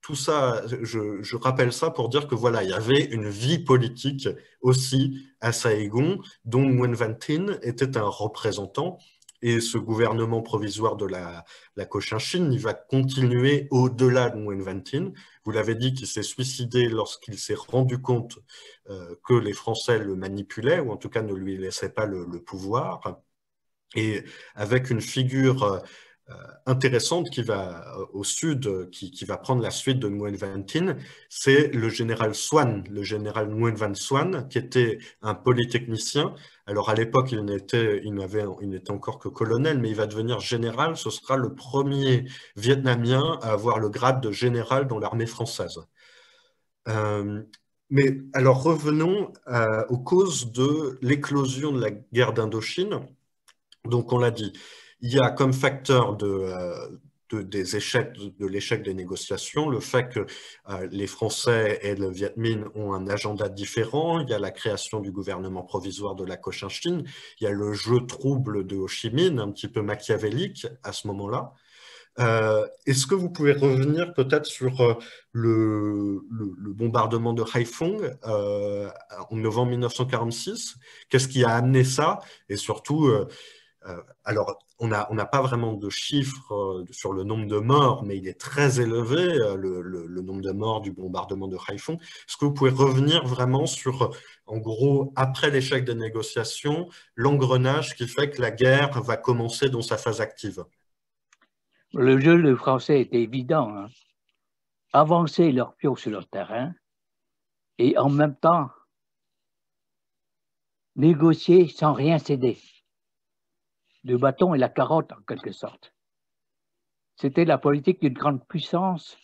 tout ça, je rappelle ça pour dire que voilà, il y avait une vie politique aussi à Saigon, dont Nguyen Van Tin était un représentant. Et ce gouvernement provisoire de la Cochinchine, il va continuer au-delà de Nguyen Van Tin. Vous l'avez dit qu'il s'est suicidé lorsqu'il s'est rendu compte que les Français le manipulaient, ou en tout cas ne lui laissaient pas le pouvoir. Et avec une figure intéressante qui va au sud, qui va prendre la suite de Nguyen Van Tin, c'est le général Swan, le général Nguyen Van Swan, qui était un polytechnicien. Alors à l'époque, il n'était encore que colonel, mais il va devenir général. Ce sera le premier Vietnamien à avoir le grade de général dans l'armée française. Euh, mais alors revenons aux causes de l'éclosion de la guerre d'Indochine. Donc, on l'a dit, il y a comme facteur des échecs, de l'échec des négociations, le fait que les Français et le Viet Minh ont un agenda différent. Il y a la création du gouvernement provisoire de la Cochinchine. Il y a le jeu trouble de Ho Chi Minh, un petit peu machiavélique à ce moment-là. Est-ce que vous pouvez revenir peut-être sur le bombardement de Haiphong en novembre 1946? Qu'est-ce qui a amené ça? Et surtout, alors, on n'a pas vraiment de chiffres sur le nombre de morts, mais il est très élevé, le nombre de morts du bombardement de Haiphong. Est-ce que vous pouvez revenir vraiment sur, en gros, après l'échec des négociations, l'engrenage qui fait que la guerre va commencer dans sa phase active? Le jeu des Français était évident. Hein. Avancer leurs pions sur leur terrain et en même temps négocier sans rien céder. Le bâton et la carotte, en quelque sorte. C'était la politique d'une grande puissance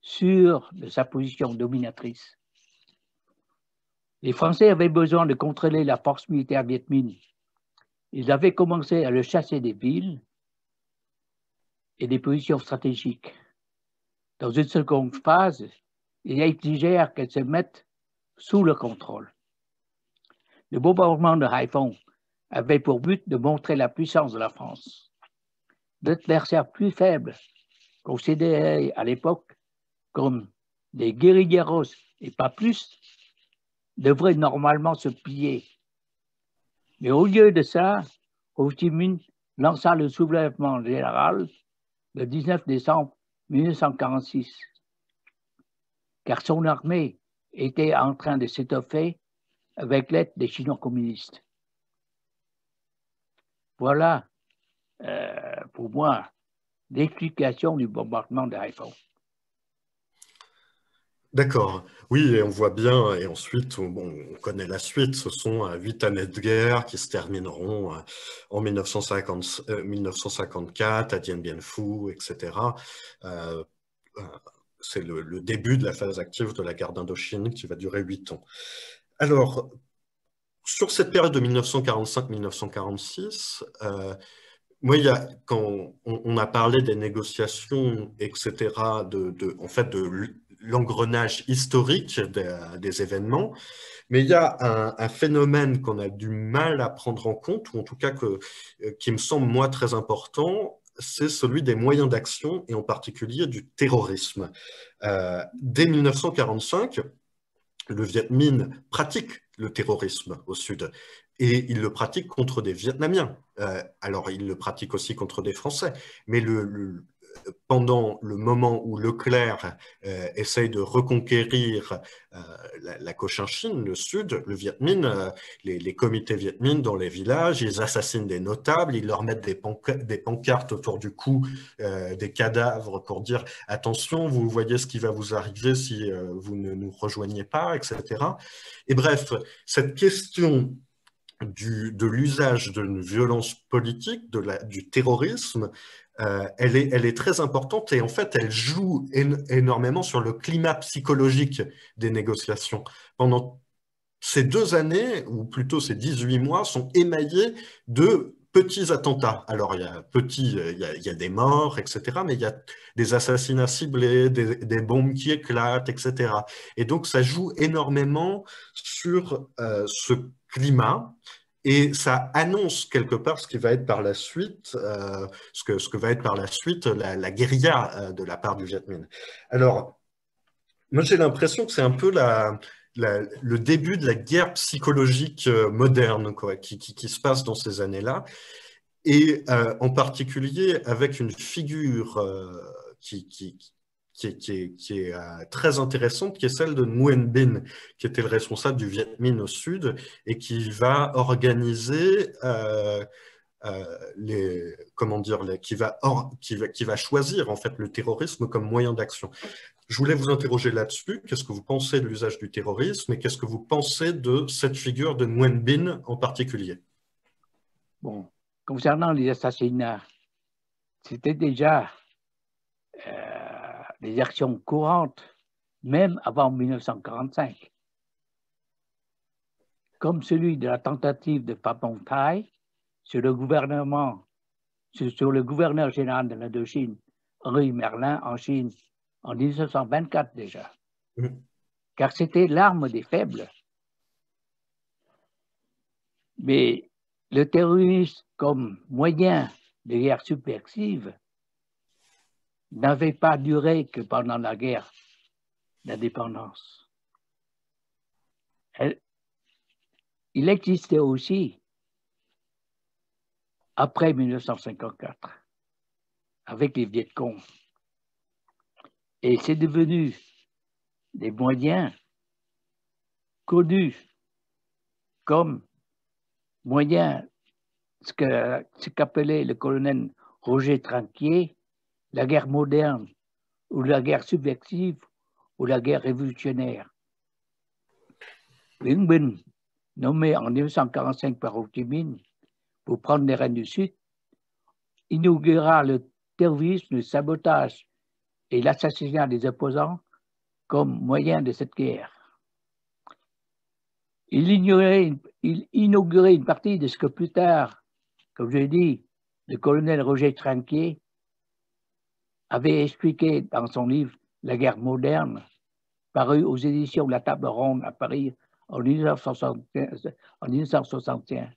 sûre de sa position dominatrice. Les Français avaient besoin de contrôler la force militaire Viet Minh. Ils avaient commencé à le chasser des villes et des positions stratégiques. Dans une seconde phase, ils exigèrent qu'elles se mettent sous le contrôle. Le bombardement de Haiphong avait pour but de montrer la puissance de la France. D'adversaires plus faibles, considérés à l'époque comme des guérilleros et pas plus, devraient normalement se plier. Mais au lieu de ça, Ho Chi Minh lança le soulèvement général le 19 décembre 1946, car son armée était en train de s'étoffer avec l'aide des Chinois communistes. Voilà, pour moi, l'explication du bombardement de Haiphong. D'accord. Oui, et on voit bien, et ensuite, bon, on connaît la suite, ce sont 8 années de guerre qui se termineront en 1954 à Dien Bien Phu, etc. Euh, euh, c'est le début de la phase active de la guerre d'Indochine qui va durer 8 ans. Alors, sur cette période de 1945-1946, moi, quand on a parlé des négociations, etc., en fait, de l'engrenage historique des événements, mais il y a un phénomène qu'on a du mal à prendre en compte, ou en tout cas qui me semble, moi, très important, c'est celui des moyens d'action, et en particulier du terrorisme. Dès 1945, le Viet Minh pratique le terrorisme au sud et il le pratique contre des Vietnamiens. Alors, il le pratique aussi contre des Français, mais pendant le moment où Leclerc essaye de reconquérir la Cochinchine, le sud, le Viet Minh, les comités Viet Minh dans les villages, ils assassinent des notables, ils leur mettent des pancartes autour du cou, des cadavres pour dire attention, vous voyez ce qui va vous arriver si vous ne nous rejoignez pas, etc. Et bref, cette question de l'usage d'une violence politique, du terrorisme, elle est très importante et en fait, elle joue énormément sur le climat psychologique des négociations. Pendant ces 2 années, ou plutôt ces 18 mois, sont émaillés de petits attentats. Alors, il y a des morts, etc., mais il y a des assassinats ciblés, des bombes qui éclatent, etc. Et donc, ça joue énormément sur ce climat. Et ça annonce quelque part ce qui va être par la suite, ce que va être par la suite la guérilla de la part du Viet Minh. Alors, moi, j'ai l'impression que c'est un peu le début de la guerre psychologique moderne, quoi, qui se passe dans ces années-là, et en particulier avec une figure qui est très intéressante, qui est celle de Nguyen Binh, qui était le responsable du Viet Minh au sud, et qui va organiser comment dire, qui va choisir en fait le terrorisme comme moyen d'action. Je voulais vous interroger là-dessus. Qu'est-ce que vous pensez de l'usage du terrorisme et qu'est-ce que vous pensez de cette figure de Nguyen Binh en particulier? Bon, concernant les assassinats, c'était déjà des actions courantes, même avant 1945, comme celui de la tentative de Pham Phong Thai sur le gouverneur général de l'Indochine, Henri Merlin, en Chine, en 1924 déjà. Car c'était l'arme des faibles. Mais le terrorisme comme moyen de guerre subversive n'avait pas duré que pendant la guerre d'indépendance. Il existait aussi après 1954, avec les Viet Cong. Et c'est devenu des moyens connus comme moyens, ce qu'appelait le colonel Roger Tranquier, la guerre moderne, ou la guerre subversive, ou la guerre révolutionnaire. Nguyen Binh, nommé en 1945 par Ho Chi Minh pour prendre les rênes du Sud, inaugura le terrorisme, le sabotage et l'assassinat des opposants comme moyen de cette guerre. Il inaugurait une partie de ce que plus tard, comme je l'ai dit, le colonel Roger Tranquier avait expliqué dans son livre La guerre moderne, paru aux éditions de la Table Ronde à Paris en 1961.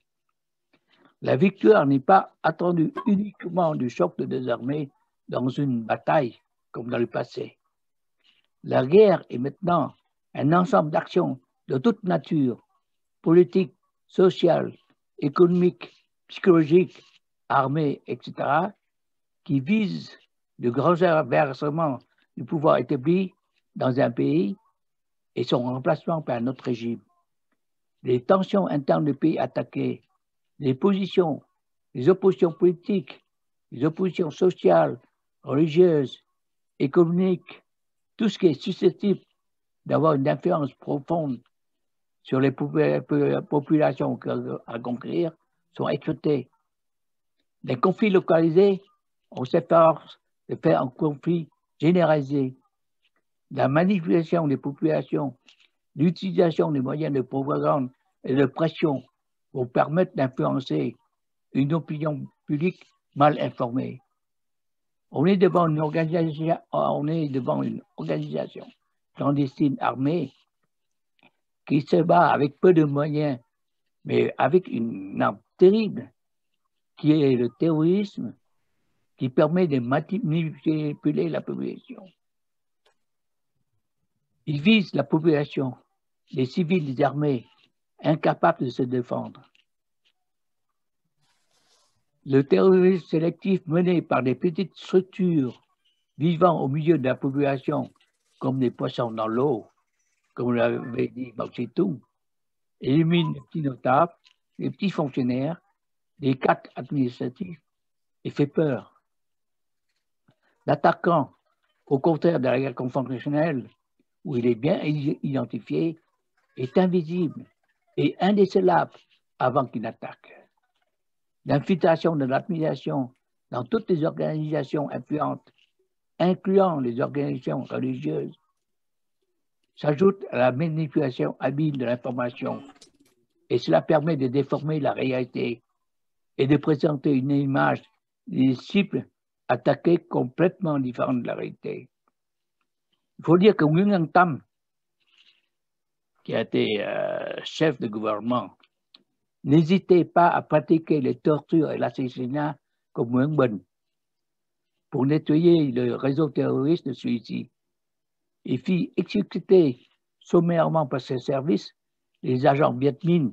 La victoire n'est pas attendue uniquement du choc de deux armées dans une bataille comme dans le passé. La guerre est maintenant un ensemble d'actions de toute nature, politique, sociale, économique, psychologique, armée, etc., qui visent de grands renversements du pouvoir établi dans un pays et son remplacement par un autre régime. Les tensions internes du pays attaqué, les positions, les oppositions politiques, les oppositions sociales, religieuses, économiques, tout ce qui est susceptible d'avoir une influence profonde sur les populations à conquérir sont éclatés. Les conflits localisés, on s'efforce de faire un conflit généralisé. La manipulation des populations, l'utilisation des moyens de propagande et de pression pour permettre d'influencer une opinion publique mal informée. On est devant une organisation clandestine armée qui se bat avec peu de moyens, mais avec une arme terrible, qui est le terrorisme, qui permet de manipuler la population. Il vise la population, les civils désarmés, incapables de se défendre. Le terrorisme sélectif mené par des petites structures vivant au milieu de la population, comme des poissons dans l'eau, comme l'avait dit Mao Tse-tung, élimine les petits notables, les petits fonctionnaires, les cadres administratifs et fait peur. L'attaquant, au contraire de la guerre conventionnelle, où il est bien identifié, est invisible et indécelable avant qu'il n'attaque. L'infiltration de l'administration dans toutes les organisations influentes, incluant les organisations religieuses, s'ajoute à la manipulation habile de l'information, et cela permet de déformer la réalité et de présenter une image des cibles attaquées complètement différente de la réalité. Il faut dire que Nguyễn Văn Tâm, qui a été chef de gouvernement, n'hésitait pas à pratiquer les tortures et l'assassinat comme Nguyễn Bình pour nettoyer le réseau terroriste de celui-ci. Il fit exécuter sommairement par ses services les agents Viet Minh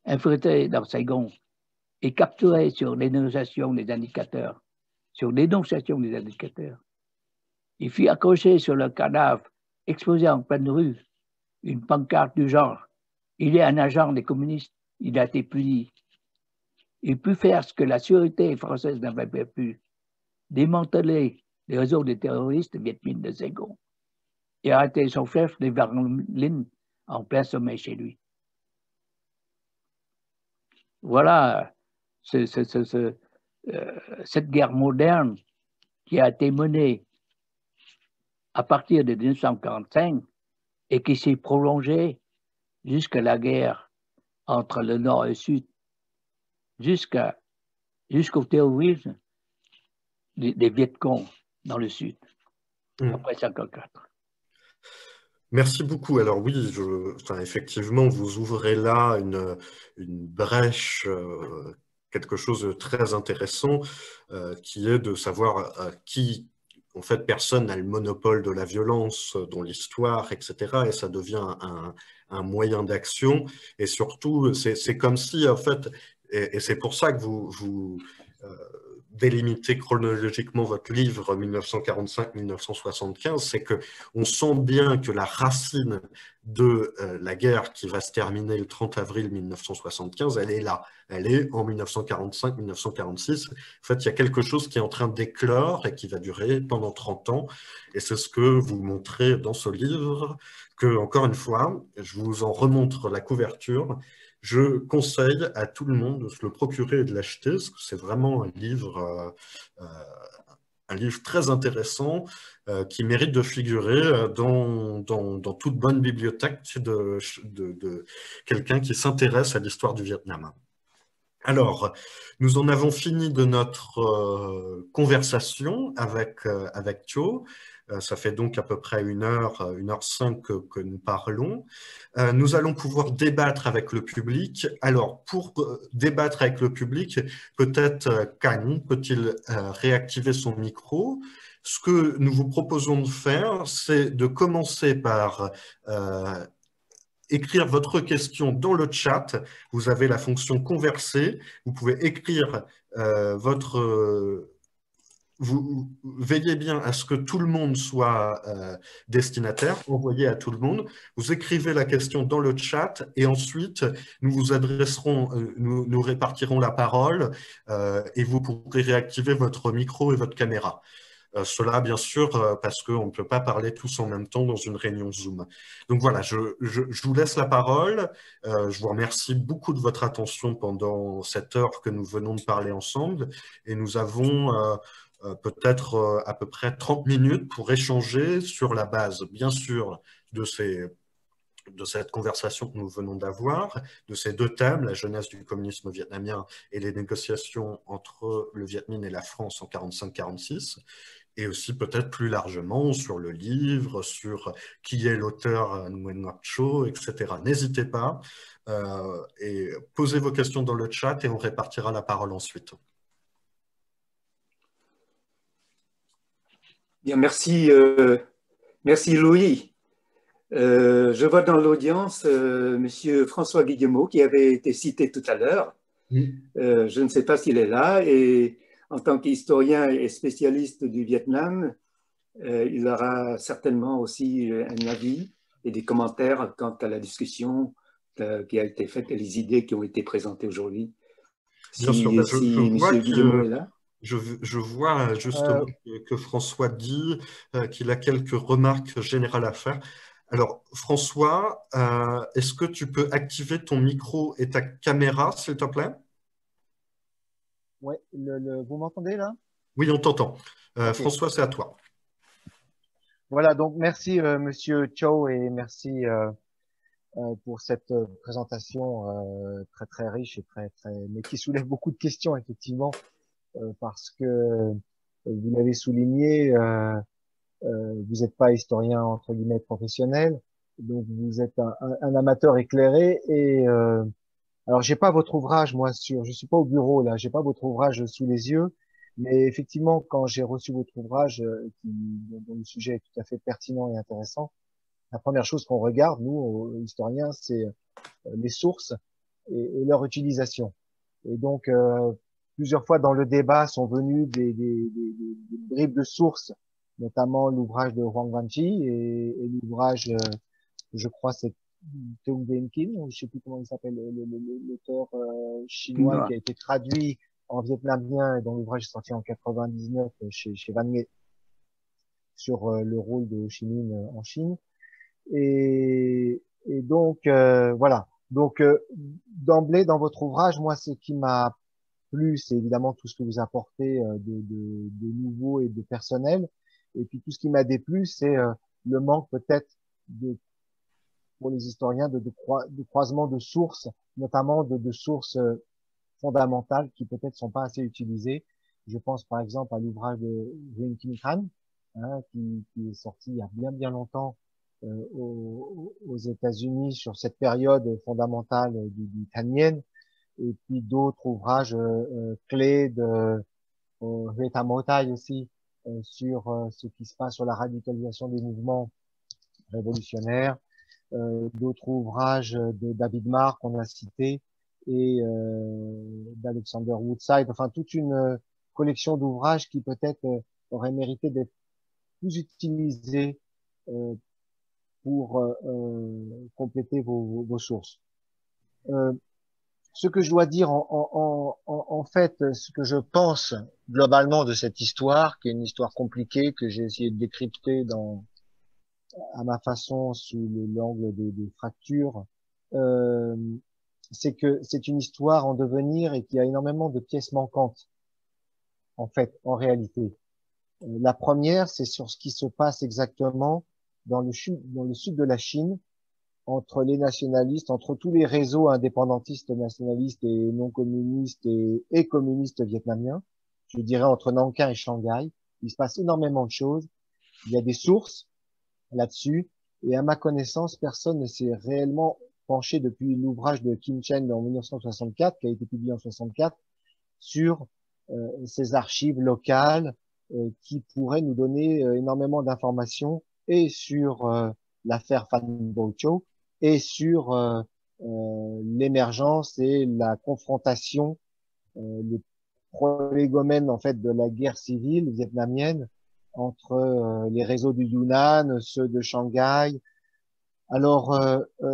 infiltrés dans Saigon et capturés sur dénonciation des indicateurs. Il fit accrocher sur le cadavre exposé en pleine rue une pancarte du genre « Il est un agent des communistes, il a été puni ». Il put faire ce que la sûreté française n'avait pas pu, démanteler les réseaux des terroristes Viet Minh de Saigon et arrêter son chef de Vang Linh en plein sommeil chez lui. Voilà cette guerre moderne qui a été menée à partir de 1945 et qui s'est prolongée jusqu'à la guerre entre le Nord et le Sud, jusqu'au terrorisme des Viet Cong dans le Sud, après 1954. Merci beaucoup. Alors oui, effectivement, vous ouvrez là une brèche, quelque chose de très intéressant, qui est de savoir qui, en fait, personne n'a le monopole de la violence dans l'histoire, etc. Et ça devient un moyen d'action. Et surtout, c'est comme si, en fait, et c'est pour ça que vous délimitez chronologiquement votre livre 1945-1975, c'est qu'on sent bien que la racine de la guerre qui va se terminer le 30 avril 1975, elle est là. Elle est en 1945-1946. En fait, il y a quelque chose qui est en train d'éclore et qui va durer pendant 30 ans. Et c'est ce que vous montrez dans ce livre, que, encore une fois, je vous en remontre la couverture. Je conseille à tout le monde de se le procurer et de l'acheter, parce que c'est vraiment un livre très intéressant qui mérite de figurer dans toute bonne bibliothèque de quelqu'un qui s'intéresse à l'histoire du Vietnam. Alors, nous en avons fini de notre conversation avec Thio. Ça fait donc à peu près 1h05 que nous parlons. Nous allons pouvoir débattre avec le public. Alors, pour débattre avec le public, peut-être Can peut-il réactiver son micro? Ce que nous vous proposons de faire, c'est de commencer par écrire votre question dans le chat. Vous avez la fonction converser. Vous pouvez écrire vous veillez bien à ce que tout le monde soit destinataire, envoyez à tout le monde. Vous écrivez la question dans le chat et ensuite nous vous adresserons, nous répartirons la parole et vous pourrez réactiver votre micro et votre caméra. Cela, bien sûr, parce qu'on ne peut pas parler tous en même temps dans une réunion Zoom. Donc voilà, je vous laisse la parole. Je vous remercie beaucoup de votre attention pendant cette heure que nous venons de parler ensemble. Et nous avons peut-être à peu près 30 minutes pour échanger sur la base, bien sûr, de cette conversation que nous venons d'avoir, de ces deux thèmes, la jeunesse du communisme vietnamien et les négociations entre le Viet Minh et la France en 45-46, et aussi peut-être plus largement sur le livre, sur qui est l'auteur Nguyen Ngoc Cho, etc. N'hésitez pas et posez vos questions dans le chat et on répartira la parole ensuite. Bien, merci, merci Louis. Je vois dans l'audience Monsieur François Guillemot qui avait été cité tout à l'heure. Je ne sais pas s'il est là et en tant qu'historien et spécialiste du Vietnam, il aura certainement aussi un avis et des commentaires quant à la discussion qui a été faite et les idées qui ont été présentées aujourd'hui. Bien sûr, M. Guillemot est là. Je vois justement que François dit qu'il a quelques remarques générales à faire. Alors, François, est-ce que tu peux activer ton micro et ta caméra, s'il te plaît? Ouais, vous m'entendez là? Oui, on t'entend. Ok. François, c'est à toi. Voilà, donc merci Monsieur Chow et merci pour cette présentation très très riche et mais qui soulève beaucoup de questions effectivement parce que vous l'avez souligné, vous n'êtes pas historien entre guillemets professionnel, donc vous êtes un amateur éclairé et alors j'ai pas votre ouvrage moi je suis pas au bureau là, j'ai pas votre ouvrage sous les yeux, mais effectivement quand j'ai reçu votre ouvrage dont le sujet est tout à fait pertinent et intéressant, la première chose qu'on regarde nous historiens c'est les sources et leur utilisation. Et donc plusieurs fois dans le débat sont venus des bribes de sources, notamment l'ouvrage de Huang Wanji et l'ouvrage je crois c'est Tung Dean Kim, ou je sais plus comment il s'appelle, l'auteur chinois qui a été traduit en vietnamien et dont l'ouvrage est sorti en 99 chez Van Nghe sur le rôle de Ho Chi Minh en Chine. Et donc voilà. Donc d'emblée dans votre ouvrage, moi ce qui m'a plu, c'est évidemment tout ce que vous apportez de nouveau et de personnel. Et puis tout ce qui m'a déplu, c'est le manque peut-être de pour les historiens de croisement de sources, notamment de sources fondamentales qui peut-être sont pas assez utilisées. Je pense par exemple à l'ouvrage de Nguyen Kim Tran, hein, qui est sorti il y a bien longtemps aux États-Unis sur cette période fondamentale du Thanh Nghien, et puis d'autres ouvrages clés de Huey Tham Thai aussi sur ce qui se passe sur la radicalisation des mouvements révolutionnaires, d'autres ouvrages de David Marr qu'on a cité et d'Alexander Woodside, enfin toute une collection d'ouvrages qui peut-être aurait mérité d'être plus utilisés euh, pour compléter vos sources. Ce que je dois dire en fait, ce que je pense globalement de cette histoire, qui est une histoire compliquée que j'ai essayé de décrypter à ma façon sous l'angle de fracture, euh, c'est que c'est une histoire en devenir et qu'il y a énormément de pièces manquantes, en fait, en réalité. La première, c'est sur ce qui se passe exactement dans le sud de la Chine, entre les nationalistes, entre tous les réseaux indépendantistes nationalistes et non communistes et communistes vietnamiens. Je dirais entre Nankin et Shanghai. Il se passe énormément de choses. Il y a des sources là-dessus. Et à ma connaissance, personne ne s'est réellement penché depuis l'ouvrage de Kim Chen en 1964, qui a été publié en 64, sur ces archives locales qui pourraient nous donner énormément d'informations et sur l'affaire Phan Bo Cho et sur l'émergence et la confrontation, les prolégomènes en fait de la guerre civile vietnamienne entre les réseaux du Yunnan, ceux de Shanghai. Alors,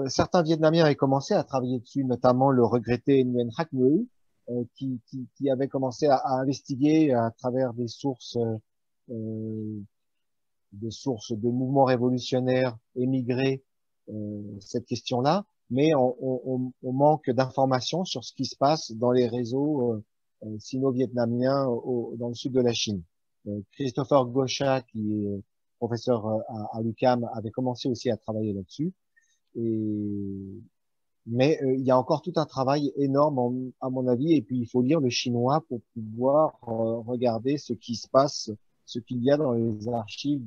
certains Vietnamiens avaient commencé à travailler dessus, notamment le regretté Nguyen Hach Nui, qui avait commencé à investiguer à travers des sources de mouvements révolutionnaires émigrés, cette question-là, mais on manque d'informations sur ce qui se passe dans les réseaux sino-vietnamiens dans le sud de la Chine. Christopher Gauchat, qui est professeur à l'UQAM, avait commencé aussi à travailler là-dessus. Mais il y a encore tout un travail énorme, à mon avis, et puis il faut lire le chinois pour pouvoir regarder ce qui se passe, ce qu'il y a dans les archives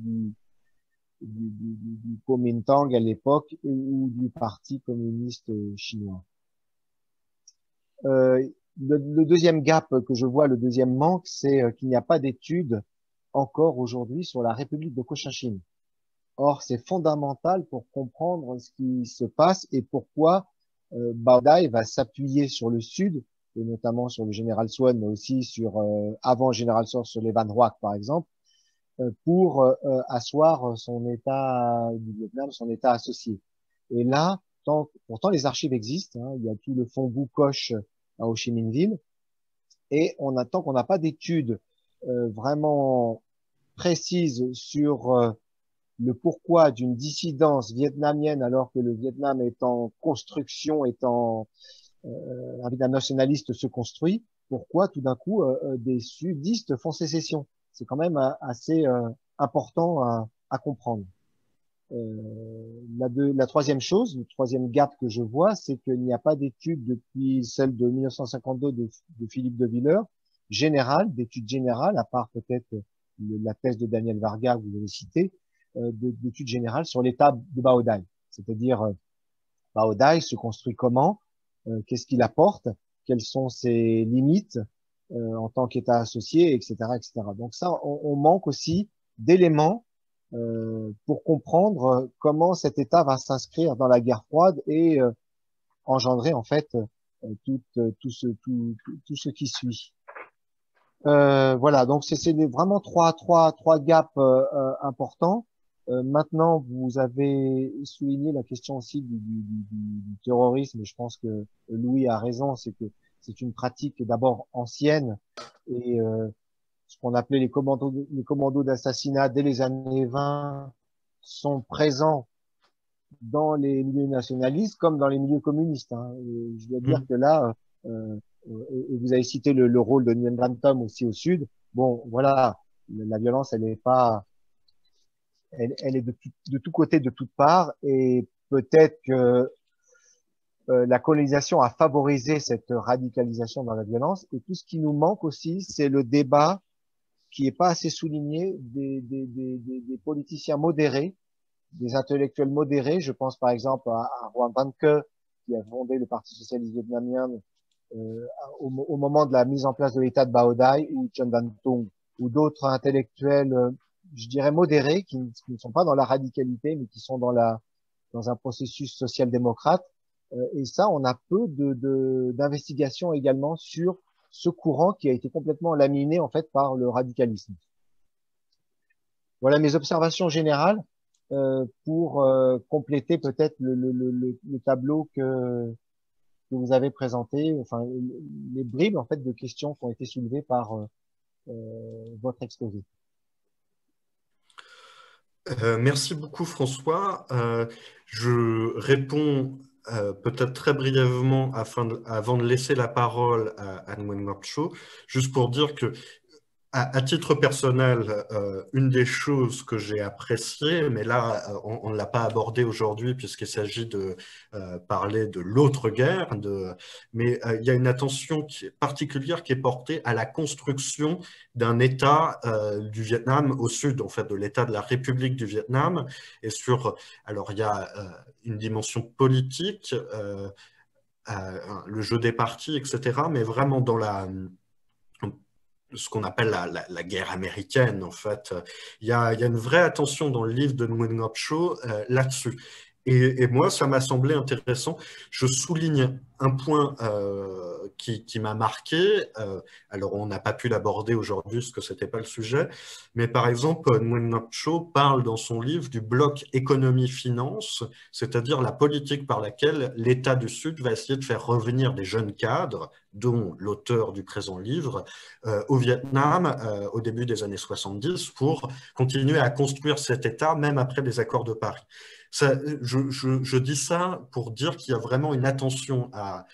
du Kuomintang à l'époque ou du Parti communiste chinois. Le deuxième gap que je vois, le deuxième manque, c'est qu'il n'y a pas d'études encore aujourd'hui sur la République de Cochinchine. Or, c'est fondamental pour comprendre ce qui se passe et pourquoi Bảo Đại va s'appuyer sur le Sud, et notamment sur le général Swan, mais aussi sur, avant le général Swan, sur les Van Hoek, par exemple, pour asseoir son État du Vietnam, son État associé. Et là, pourtant les archives existent, hein, il y a tout le fonds Boucoche à Ho Chi Minh Ville, et tant qu'on n'a pas d'études vraiment précises sur le pourquoi d'une dissidence vietnamienne alors que le Vietnam est en construction, un Vietnam nationaliste se construit, pourquoi tout d'un coup des sudistes font sécession? C'est quand même assez important à comprendre. La troisième chose, le troisième gap que je vois, c'est qu'il n'y a pas d'études depuis celle de 1952 de Philippe de Villers, d'études générales, à part peut-être la thèse de Daniel Varga que vous avez citée, d'études générales sur l'état de Bao Dai. C'est-à-dire, Bao Dai se construit comment, qu'est-ce qu'il apporte, quelles sont ses limites en tant qu'État associé, etc., etc. Donc ça, on manque aussi d'éléments pour comprendre comment cet État va s'inscrire dans la guerre froide et engendrer en fait tout ce qui suit. Voilà, donc c'est vraiment trois gaps importants. Maintenant, vous avez souligné la question aussi du terrorisme. Je pense que Louis a raison, c'est que c'est une pratique d'abord ancienne et ce qu'on appelait les commandos d'assassinat dès les années 20 sont présents dans les milieux nationalistes comme dans les milieux communistes. Hein. Et je dois dire que là, et vous avez cité le rôle de Nguyen Van Tom aussi au sud. Bon, voilà, la violence, elle est pas, elle est de tout côté, de toutes parts, et peut-être que la colonisation a favorisé cette radicalisation dans la violence. Et tout ce qui nous manque aussi, c'est le débat qui est pas assez souligné des politiciens modérés, des intellectuels modérés. Je pense par exemple à Roan Van Ke, qui a fondé le Parti socialiste vietnamien au moment de la mise en place de l'État de Bao Dai, ou Chon Dan Tung, ou d'autres intellectuels, je dirais modérés, qui ne sont pas dans la radicalité, mais qui sont dans un processus social-démocrate. Et ça, on a peu d'investigations également sur ce courant qui a été complètement laminé en fait par le radicalisme. Voilà mes observations générales pour compléter peut-être le tableau que vous avez présenté, enfin les bribes en fait de questions qui ont été soulevées par votre exposé. Merci beaucoup François. Je réponds peut-être très brièvement avant de laisser la parole à Nguyen Ngoc Cho, juste pour dire que à titre personnel, une des choses que j'ai appréciées, mais là, on ne l'a pas abordé aujourd'hui puisqu'il s'agit de parler de l'autre guerre, mais il y a une attention particulière qui est portée à la construction d'un État du Vietnam au sud, en fait, de l'État de la République du Vietnam. Et alors il y a une dimension politique, le jeu des partis, etc., mais vraiment dans ce qu'on appelle la guerre américaine, en fait. Il y a une vraie attention dans le livre de Nguyen Ngoc Cho là-dessus. Et moi, ça m'a semblé intéressant. Je souligne un point qui m'a marqué. Alors, on n'a pas pu l'aborder aujourd'hui parce que ce n'était pas le sujet. Mais par exemple, Nguyen Ngoc Cho parle dans son livre du bloc économie-finance, c'est-à-dire la politique par laquelle l'État du Sud va essayer de faire revenir des jeunes cadres, dont l'auteur du présent livre, au Vietnam au début des années 70 pour continuer à construire cet État même après les accords de Paris. Je dis ça pour dire qu'il y a vraiment une attention à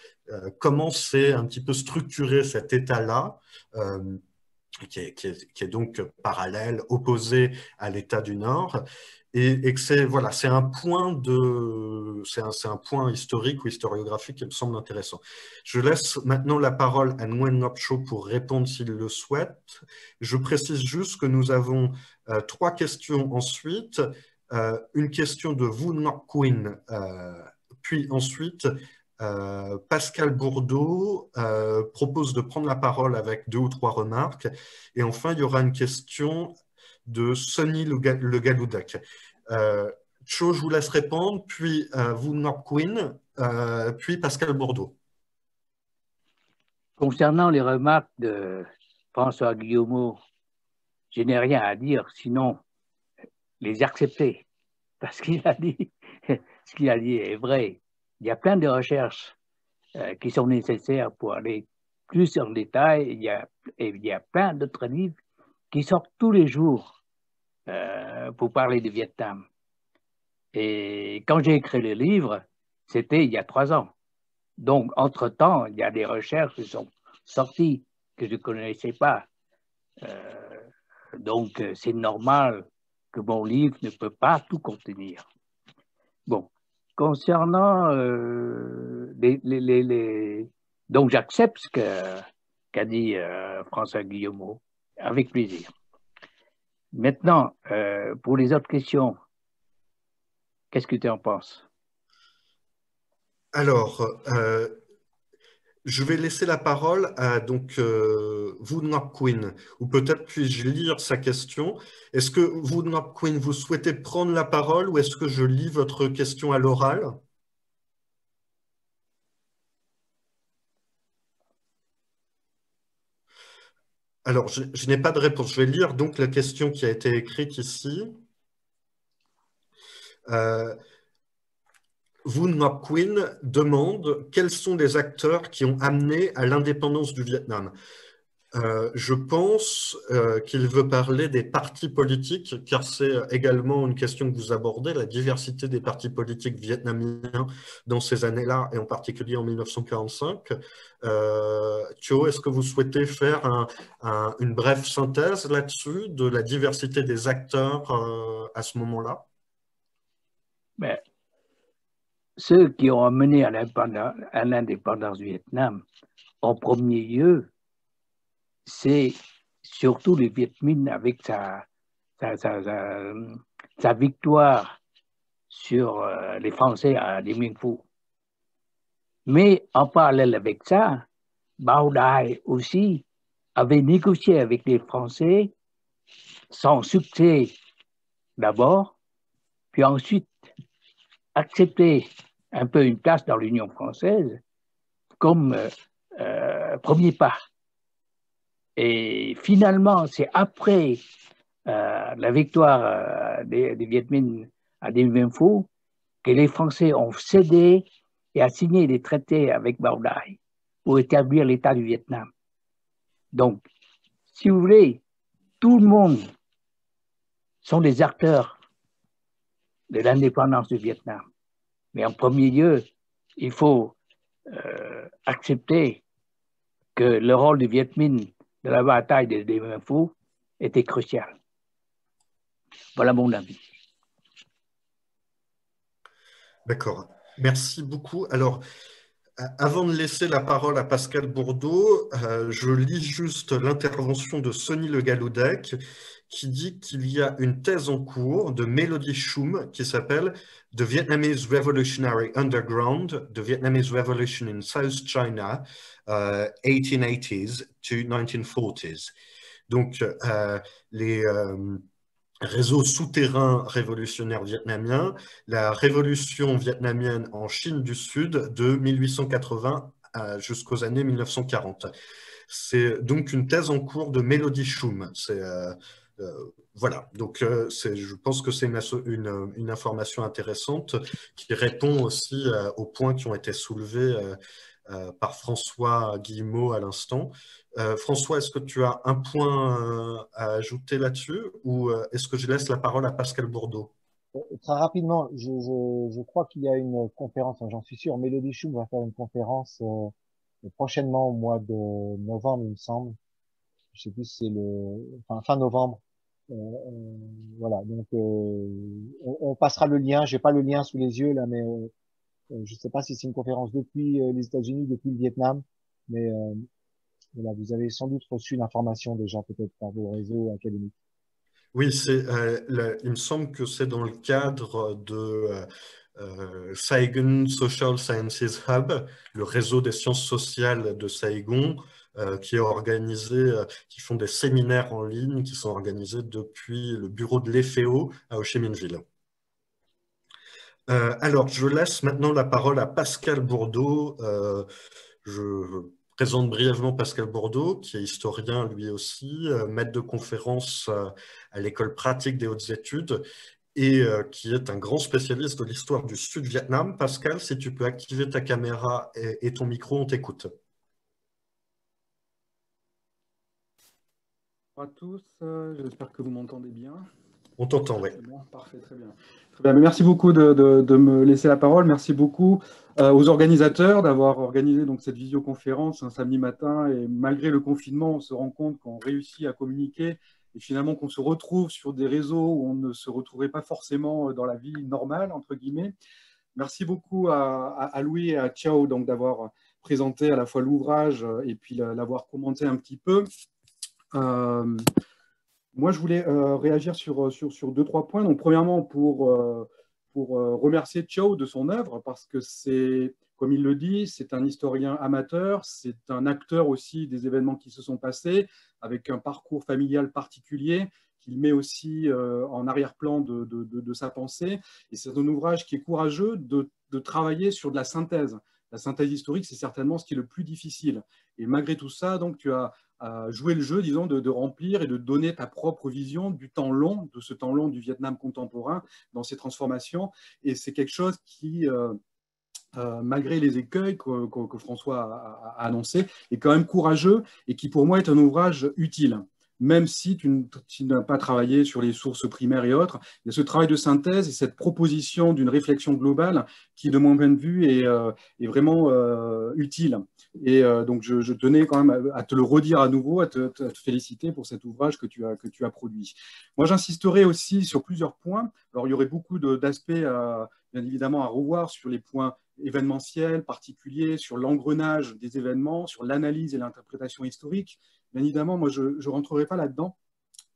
comment c'est un petit peu structuré cet État-là, qui est donc parallèle, opposé à l'État du Nord, et que c'est un point historique ou historiographique qui me semble intéressant. Je laisse maintenant la parole à Nguyen Ngoc Cho pour répondre s'il le souhaite. Je précise juste que nous avons 3 questions ensuite. Une question de Vu Ngoc Quynh, puis ensuite Pascal Bourdeau propose de prendre la parole avec 2 ou 3 remarques. Et enfin, il y aura une question de Sonny Le Galoudec. Cho, je vous laisse répondre, puis Vu Ngoc Quynh, puis Pascal Bourdeau. Concernant les remarques de François Guillemot, je n'ai rien à dire, sinon les accepter. Parce qu'il a dit, ce qu'il a dit est vrai. Il y a plein de recherches qui sont nécessaires pour aller plus sur le détail. Il y a plein d'autres livres qui sortent tous les jours pour parler du Vietnam. Et quand j'ai écrit le livre, c'était il y a 3 ans. Donc, entre-temps, il y a des recherches qui sont sorties que je ne connaissais pas. Donc, c'est normal que mon livre ne peut pas tout contenir. Bon, concernant donc j'accepte ce qu'a dit François Guillemot, avec plaisir. Maintenant, pour les autres questions, qu'est-ce que tu en penses? Alors, je vais laisser la parole à Vu Ngoc Quynh, ou peut-être puis-je lire sa question. Est-ce que Vu Ngoc Quynh, vous souhaitez prendre la parole ou est-ce que je lis votre question à l'oral? Alors, je n'ai pas de réponse. Je vais lire donc la question qui a été écrite ici. Vu Ngoc Quynh demande quels sont les acteurs qui ont amené à l'indépendance du Vietnam. Je pense qu'il veut parler des partis politiques, car c'est également une question que vous abordez, la diversité des partis politiques vietnamiens dans ces années-là, et en particulier en 1945. Thio, est-ce que vous souhaitez faire une brève synthèse là-dessus, de la diversité des acteurs à ce moment-là? Ben, ceux qui ont amené à l'indépendance du Vietnam, en premier lieu, c'est surtout le Viet Minh avec sa victoire sur les Français à Dien Bien Phu. Mais en parallèle avec ça, Bao Đài aussi avait négocié avec les Français sans succès d'abord, puis ensuite accepté un peu une place dans l'Union française comme premier pas. Et finalement, c'est après la victoire des Viet Minh à Dien Bien Phu que les Français ont cédé et a signé des traités avec Bao Đài pour établir l'État du Vietnam. Donc, si vous voulez, tout le monde sont des acteurs de l'indépendance du Vietnam. Mais en premier lieu, il faut accepter que le rôle du Viet Minh de la bataille de Dien Bien Phu était crucial. Voilà mon avis. D'accord. Merci beaucoup. Alors, avant de laisser la parole à Pascal Bourdeau, je lis juste l'intervention de Sonny Le Galoudec qui dit qu'il y a une thèse en cours de Mélodie Choum qui s'appelle The Vietnamese Revolutionary Underground, The Vietnamese Revolution in South China, 1880s to 1940s. Donc, les réseau souterrain révolutionnaire vietnamien, la révolution vietnamienne en Chine du Sud de 1880 jusqu'aux années 1940. C'est donc une thèse en cours de Mélodie Choum. Voilà, donc je pense que c'est une information intéressante qui répond aussi aux points qui ont été soulevés par François Guillemot à l'instant. François, est-ce que tu as un point à ajouter là-dessus ou est-ce que je laisse la parole à Pascal Bourdeau? Très rapidement, je crois qu'il y a une conférence, j'en suis sûr, Mélodie Choum va faire une conférence prochainement au mois de novembre, il me semble. Je sais plus si c'est fin novembre. Voilà, donc on passera le lien. J'ai pas le lien sous les yeux là, mais je sais pas si c'est une conférence depuis les États-Unis, depuis le Vietnam, mais voilà, vous avez sans doute reçu l'information déjà peut-être par vos réseaux académiques. Oui, il me semble que c'est dans le cadre de Saigon Social Sciences Hub, le réseau des sciences sociales de Saigon, qui est organisé, qui font des séminaires en ligne qui sont organisés depuis le bureau de l'EFEO à Ho Chi Minh Ville. Alors, je laisse maintenant la parole à Pascal Bourdeau. Je présente brièvement Pascal Bourdeau, qui est historien lui aussi, maître de conférence à l'École pratique des hautes études et qui est un grand spécialiste de l'histoire du Sud-Vietnam. Pascal, si tu peux activer ta caméra et ton micro, on t'écoute. Bonjour à tous, j'espère que vous m'entendez bien. On t'entend, oui. Parfait, très bien. Très bien. Merci beaucoup de me laisser la parole. Merci beaucoup aux organisateurs d'avoir organisé donc, cette visioconférence un samedi matin. Et malgré le confinement, on se rend compte qu'on réussit à communiquer et finalement qu'on se retrouve sur des réseaux où on ne se retrouverait pas forcément dans la vie normale, entre guillemets. Merci beaucoup à Louis et à Ciao donc, d'avoir présenté à la fois l'ouvrage et puis l'avoir commenté un petit peu. Moi, je voulais réagir sur 2-3 points. Donc, premièrement, pour remercier Ciao de son œuvre, parce que c'est, comme il le dit, c'est un historien amateur, c'est un acteur aussi des événements qui se sont passés, avec un parcours familial particulier, qu'il met aussi en arrière-plan de sa pensée. Et c'est un ouvrage qui est courageux de travailler sur de la synthèse. La synthèse historique, c'est certainement ce qui est le plus difficile. Et malgré tout ça, donc, tu as joué le jeu, disons, de remplir et de donner ta propre vision du temps long, de ce temps long du Vietnam contemporain dans ses transformations. Et c'est quelque chose qui, malgré les écueils que François a annoncés, est quand même courageux et qui, pour moi, est un ouvrage utile. Même si tu n'as pas travaillé sur les sources primaires et autres, il y a ce travail de synthèse et cette proposition d'une réflexion globale qui, de mon point de vue, est vraiment utile. Et donc, je tenais quand même à te le redire à nouveau, à te féliciter pour cet ouvrage que tu as produit. Moi, j'insisterai aussi sur plusieurs points. Alors, il y aurait beaucoup d'aspects, bien évidemment, à revoir sur les points événementiels, particuliers, sur l'engrenage des événements, sur l'analyse et l'interprétation historique. Bien évidemment, moi, je ne rentrerai pas là-dedans.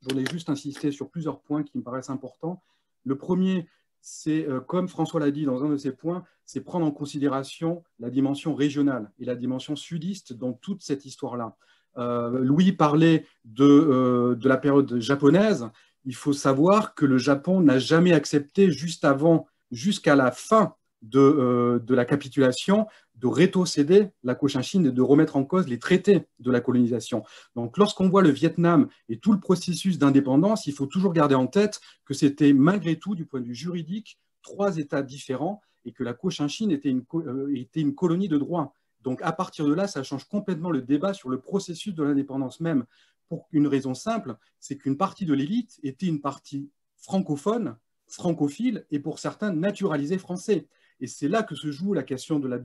Je voulais juste insister sur plusieurs points qui me paraissent importants. Le premier, c'est, comme François l'a dit dans un de ses points, c'est prendre en considération la dimension régionale et la dimension sudiste dans toute cette histoire-là. Louis parlait de la période japonaise. Il faut savoir que le Japon n'a jamais accepté, jusqu'à la fin de la capitulation, de rétrocéder la Cochinchine et de remettre en cause les traités de la colonisation. Donc, lorsqu'on voit le Vietnam et tout le processus d'indépendance, il faut toujours garder en tête que c'était malgré tout, du point de vue juridique, 3 États différents et que la Cochinchine était une colonie de droit. Donc, à partir de là, ça change complètement le débat sur le processus de l'indépendance même, pour une raison simple, c'est qu'une partie de l'élite était une partie francophone, francophile et pour certains naturalisés français. Et c'est là que se joue la question de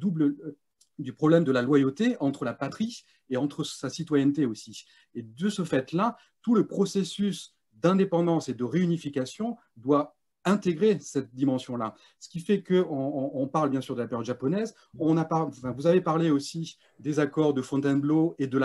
du problème de la loyauté entre la patrie et entre sa citoyenneté aussi. Et de ce fait-là, tout le processus d'indépendance et de réunification doit intégrer cette dimension-là. Ce qui fait qu'on parle bien sûr de la période japonaise, vous avez parlé aussi des accords de Fontainebleau et de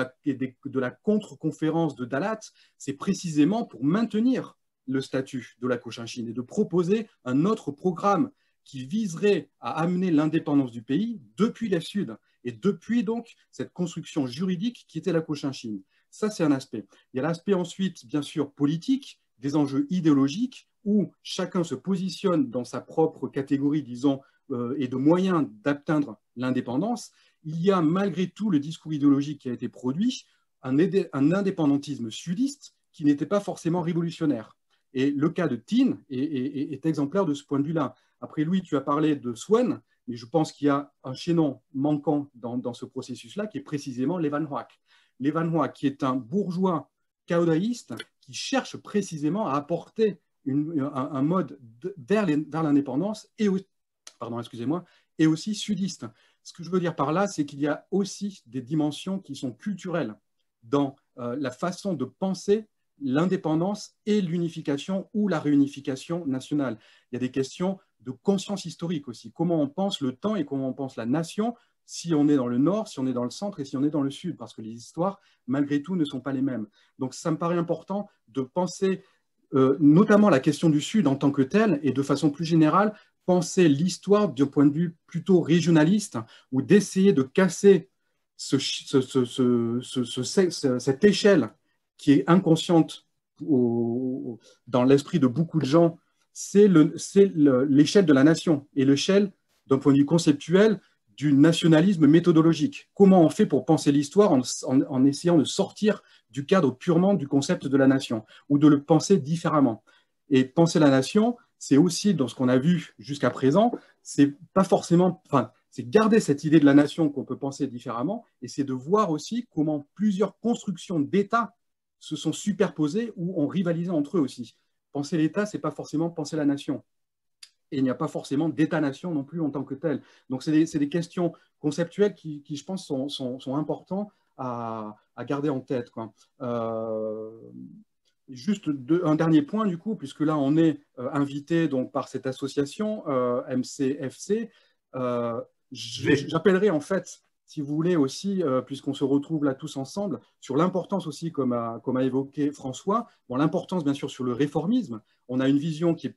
la contre-conférence de Dalat, c'est précisément pour maintenir le statut de la Cochinchine et de proposer un autre programme qui viserait à amener l'indépendance du pays depuis le Sud et depuis donc cette construction juridique qui était la Cochinchine. Ça, c'est un aspect. Il y a l'aspect ensuite, bien sûr, politique, des enjeux idéologiques, où chacun se positionne dans sa propre catégorie, disons, et de moyens d'atteindre l'indépendance. Il y a malgré tout le discours idéologique qui a été produit, un indépendantisme sudiste qui n'était pas forcément révolutionnaire. Et le cas de Tin est exemplaire de ce point de vue-là. Après, Louis, tu as parlé de Swen, mais je pense qu'il y a un chaînon manquant dans ce processus-là, qui est précisément Levan Hoak. Levan Hoak, qui est un bourgeois caodaïste qui cherche précisément à apporter un mode vers l'indépendance et aussi sudiste. Ce que je veux dire par là, c'est qu'il y a aussi des dimensions qui sont culturelles dans la façon de penser l'indépendance et l'unification ou la réunification nationale. Il y a des questions de conscience historique aussi. Comment on pense le temps et comment on pense la nation si on est dans le nord, si on est dans le centre et si on est dans le sud, parce que les histoires, malgré tout, ne sont pas les mêmes. Donc, ça me paraît important de penser notamment la question du sud en tant que telle et de façon plus générale, penser l'histoire d'un point de vue plutôt régionaliste ou d'essayer de casser cette échelle qui est inconsciente dans l'esprit de beaucoup de gens, c'est l'échelle de la nation et l'échelle, d'un point de vue conceptuel, du nationalisme méthodologique. Comment on fait pour penser l'histoire en essayant de sortir du cadre purement du concept de la nation ou de le penser différemment. Et penser la nation, c'est aussi, dans ce qu'on a vu jusqu'à présent, c'est pas forcément... c'est garder cette idée de la nation qu'on peut penser différemment et c'est de voir aussi comment plusieurs constructions d'État se sont superposées ou ont rivalisé entre eux aussi. penser l'État, ce n'est pas forcément penser la nation. Et il n'y a pas forcément d'État-nation non plus en tant que tel. Donc, c'est des questions conceptuelles qui, je pense, sont importantes à garder en tête, quoi. Juste un dernier point, du coup, puisque là, on est invité donc, par cette association MCFC. J'appellerai, en fait, si vous voulez aussi, puisqu'on se retrouve là tous ensemble, sur l'importance aussi, comme a évoqué François, bon, l'importance, bien sûr, sur le réformisme. On a une vision qui est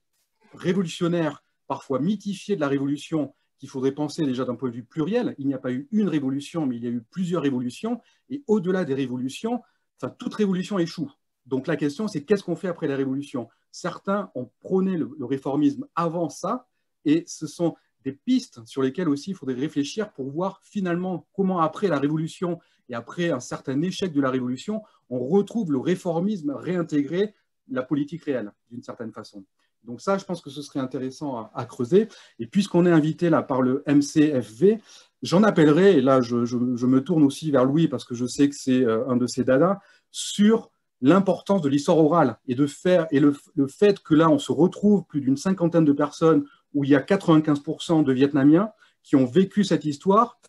révolutionnaire, parfois mythifiée de la révolution, qu'il faudrait penser déjà d'un point de vue pluriel. Il n'y a pas eu une révolution, mais il y a eu plusieurs révolutions. Et au-delà des révolutions, enfin, toute révolution échoue. Donc la question, c'est qu'est-ce qu'on fait après la révolution? Certains ont prôné le réformisme avant ça, et ce sont des pistes sur lesquelles aussi il faudrait réfléchir pour voir finalement comment après la révolution et après un certain échec de la révolution, on retrouve le réformisme réintégré la politique réelle, d'une certaine façon. Donc ça, je pense que ce serait intéressant à creuser. Et puisqu'on est invité là par le MCFV, j'en appellerai, et là je me tourne aussi vers Louis parce que je sais que c'est un de ses dadas, sur l'importance de l'histoire orale et le fait que là on se retrouve plus d'une cinquantaine de personnes où il y a 95% de Vietnamiens qui ont vécu cette histoire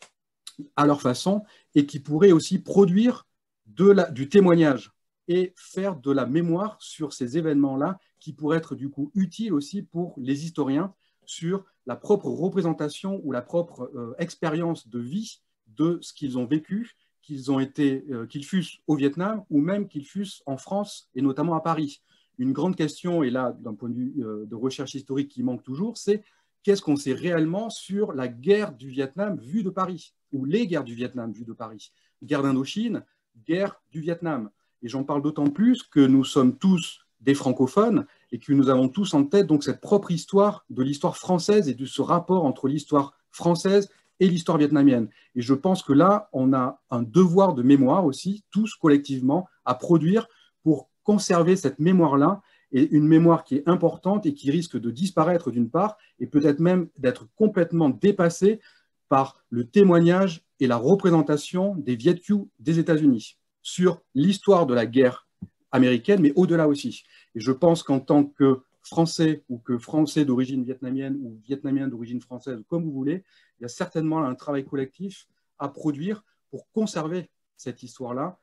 à leur façon et qui pourraient aussi produire du témoignage et faire de la mémoire sur ces événements-là qui pourraient être du coup utiles aussi pour les historiens sur la propre représentation ou la propre expérience de vie de ce qu'ils ont vécu, qu'ils fussent au Vietnam ou même qu'ils fussent en France et notamment à Paris. Une grande question, et là d'un point de vue de recherche historique qui manque toujours, c'est qu'est-ce qu'on sait réellement sur la guerre du Vietnam vue de Paris, ou les guerres du Vietnam vues de Paris. Guerre d'Indochine, guerre du Vietnam. Et j'en parle d'autant plus que nous sommes tous des francophones et que nous avons tous en tête donc cette propre histoire de l'histoire française et de ce rapport entre l'histoire française et l'histoire vietnamienne. Et je pense que là, on a un devoir de mémoire aussi, tous collectivement, à produire pour conserver cette mémoire-là, et une mémoire qui est importante et qui risque de disparaître d'une part, et peut-être même d'être complètement dépassée par le témoignage et la représentation des Viet Cue des États-Unis sur l'histoire de la guerre américaine, mais au-delà aussi. Et je pense qu'en tant que Français ou que Français d'origine vietnamienne ou Vietnamien d'origine française, comme vous voulez, il y a certainement un travail collectif à produire pour conserver cette histoire-là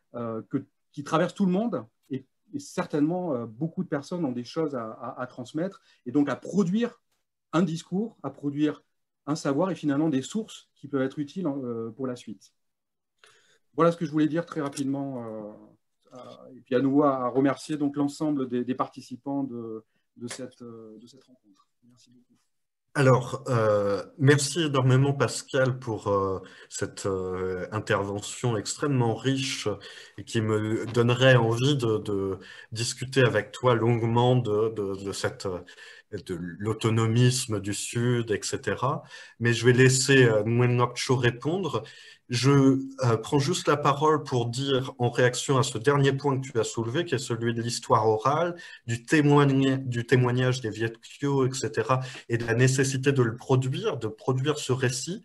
qui traverse tout le monde et certainement beaucoup de personnes ont des choses à transmettre et donc à produire un discours, à produire un savoir et finalement des sources qui peuvent être utiles pour la suite. Voilà ce que je voulais dire très rapidement. Et puis à nouveau à remercier donc l'ensemble des participants de cette rencontre. Merci beaucoup. Alors, merci énormément Pascal pour cette intervention extrêmement riche et qui me donnerait envie de discuter avec toi longuement de l'autonomisme du Sud, etc. Mais je vais laisser Nguyen Ngoc Cho répondre. Je prends juste la parole pour dire, en réaction à ce dernier point que tu as soulevé, qui est celui de l'histoire orale, du témoignage des Viet Cue, etc., et de la nécessité de le produire, de produire ce récit.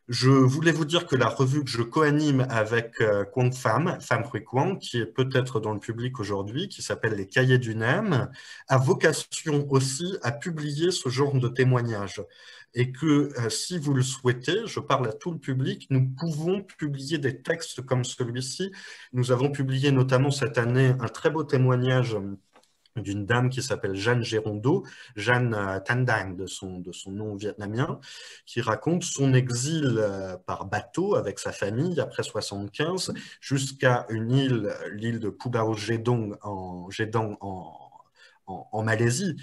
Je voulais vous dire que la revue que je co-anime avec Quang Pham Huy Quang, qui est peut-être dans le public aujourd'hui, qui s'appelle Les Cahiers du Nem, a vocation aussi à publier ce genre de témoignages. Et que si vous le souhaitez, je parle à tout le public, nous pouvons publier des textes comme celui-ci. Nous avons publié notamment cette année un très beau témoignage d'une dame qui s'appelle Jeanne Gérondeau, Jeanne Thanh Dang de son nom vietnamien, qui raconte son exil par bateau avec sa famille après 75 jusqu'à l'île de Pudao Gedong en Malaisie.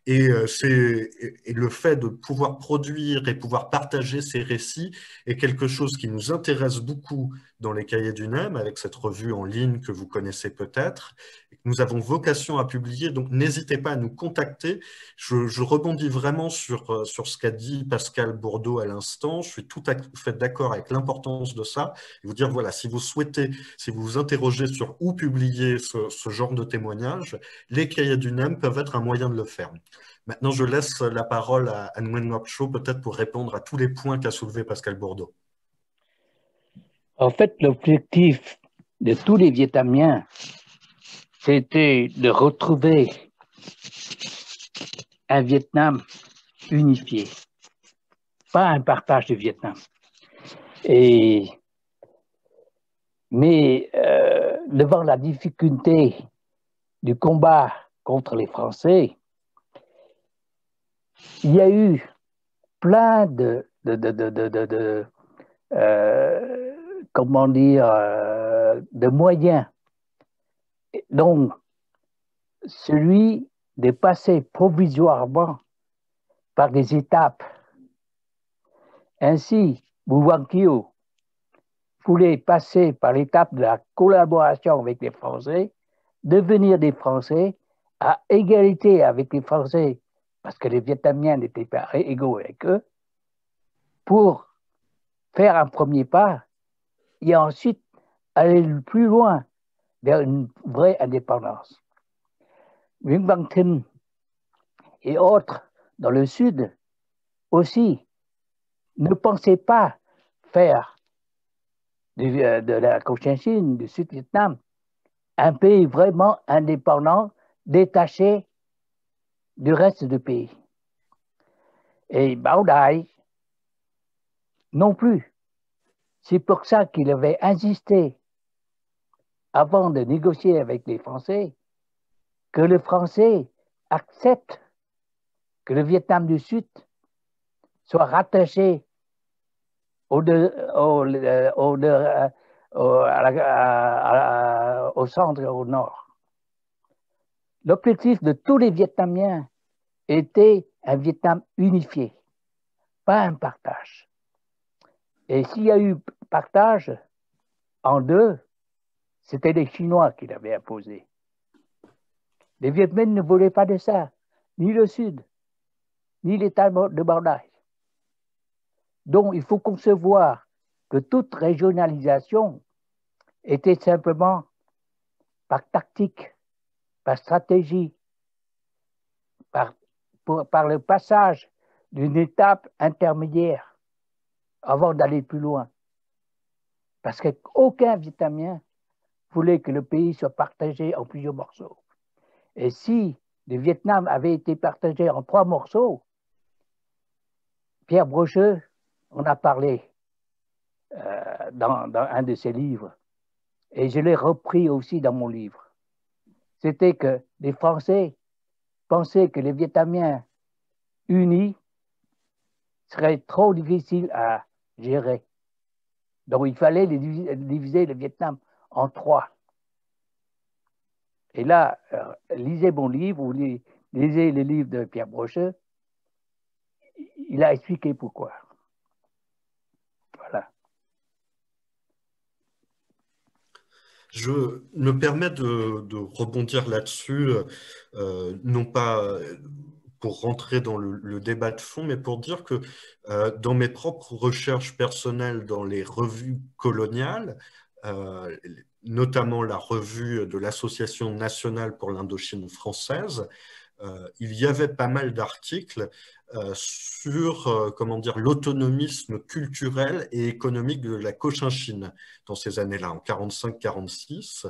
Et le fait de pouvoir produire et pouvoir partager ces récits est quelque chose qui nous intéresse beaucoup dans les Cahiers du Nem, avec cette revue en ligne que vous connaissez peut-être. Nous avons vocation à publier, donc n'hésitez pas à nous contacter. Je rebondis vraiment sur ce qu'a dit Pascal Bourdeau à l'instant. Je suis tout à fait d'accord avec l'importance de ça. Et vous dire, voilà, si vous souhaitez, si vous vous interrogez sur où publier ce genre de témoignage, les Cahiers du Nem peuvent être un moyen de le faire. Maintenant, je laisse la parole à Nguyen Ngoc Cho, peut-être pour répondre à tous les points qu'a soulevé Pascal Bourdeau. En fait, l'objectif de tous les Vietnamiens, c'était de retrouver un Vietnam unifié, pas un partage du Vietnam. Mais devant la difficulté du combat contre les Français, il y a eu plein comment dire, de moyens. Donc, celui de passer provisoirement par des étapes. Ainsi, Bougainville voulait passer par l'étape de la collaboration avec les Français, devenir des Français à égalité avec les Français, parce que les Vietnamiens n'étaient pas égaux avec eux, pour faire un premier pas et ensuite aller plus loin vers une vraie indépendance. Nguyễn Văn Thinh et autres dans le Sud aussi ne pensaient pas faire de la Cochinchine, du Sud-Vietnam, un pays vraiment indépendant, détaché du reste du pays. Et Bảo Đại non plus. C'est pour ça qu'il avait insisté, avant de négocier avec les Français, que les Français acceptent que le Vietnam du Sud soit rattaché au centre et au nord. L'objectif de tous les Vietnamiens était un Vietnam unifié, pas un partage. Et s'il y a eu partage en deux, c'était les Chinois qui l'avaient imposé. Les Vietnamiens ne voulaient pas de ça, ni le Sud, ni l'État de Bảo Đại. Donc, il faut concevoir que toute régionalisation était simplement par tactique, par stratégie, par le passage d'une étape intermédiaire avant d'aller plus loin. Parce qu'aucun Vietnamien voulait que le pays soit partagé en plusieurs morceaux. Et si le Vietnam avait été partagé en 3 morceaux, Pierre Brocheux en a parlé dans un de ses livres. Et je l'ai repris aussi dans mon livre. C'était que les Français pensaient que les Vietnamiens unis seraient trop difficiles à gérer. Donc il fallait diviser le Vietnam en 3. Et là, lisez mon livre, ou lisez le livre de Pierre Brocheux, il a expliqué pourquoi. Voilà. Je me permets de rebondir là-dessus, non pas pour rentrer dans le débat de fond, mais pour dire que dans mes propres recherches personnelles dans les revues coloniales, notamment la revue de l'Association nationale pour l'Indochine française, il y avait pas mal d'articles sur comment dire, l'autonomisme culturel et économique de la Cochinchine dans ces années-là, en 45-46.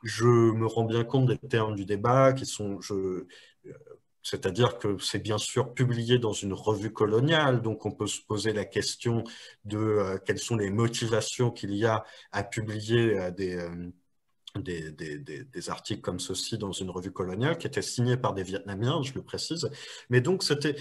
Je me rends bien compte des termes du débat qui sont... c'est-à-dire que c'est bien sûr publié dans une revue coloniale, donc on peut se poser la question de quelles sont les motivations qu'il y a à publier des articles comme ceci dans une revue coloniale qui était signée par des Vietnamiens, je le précise. Mais donc, c'était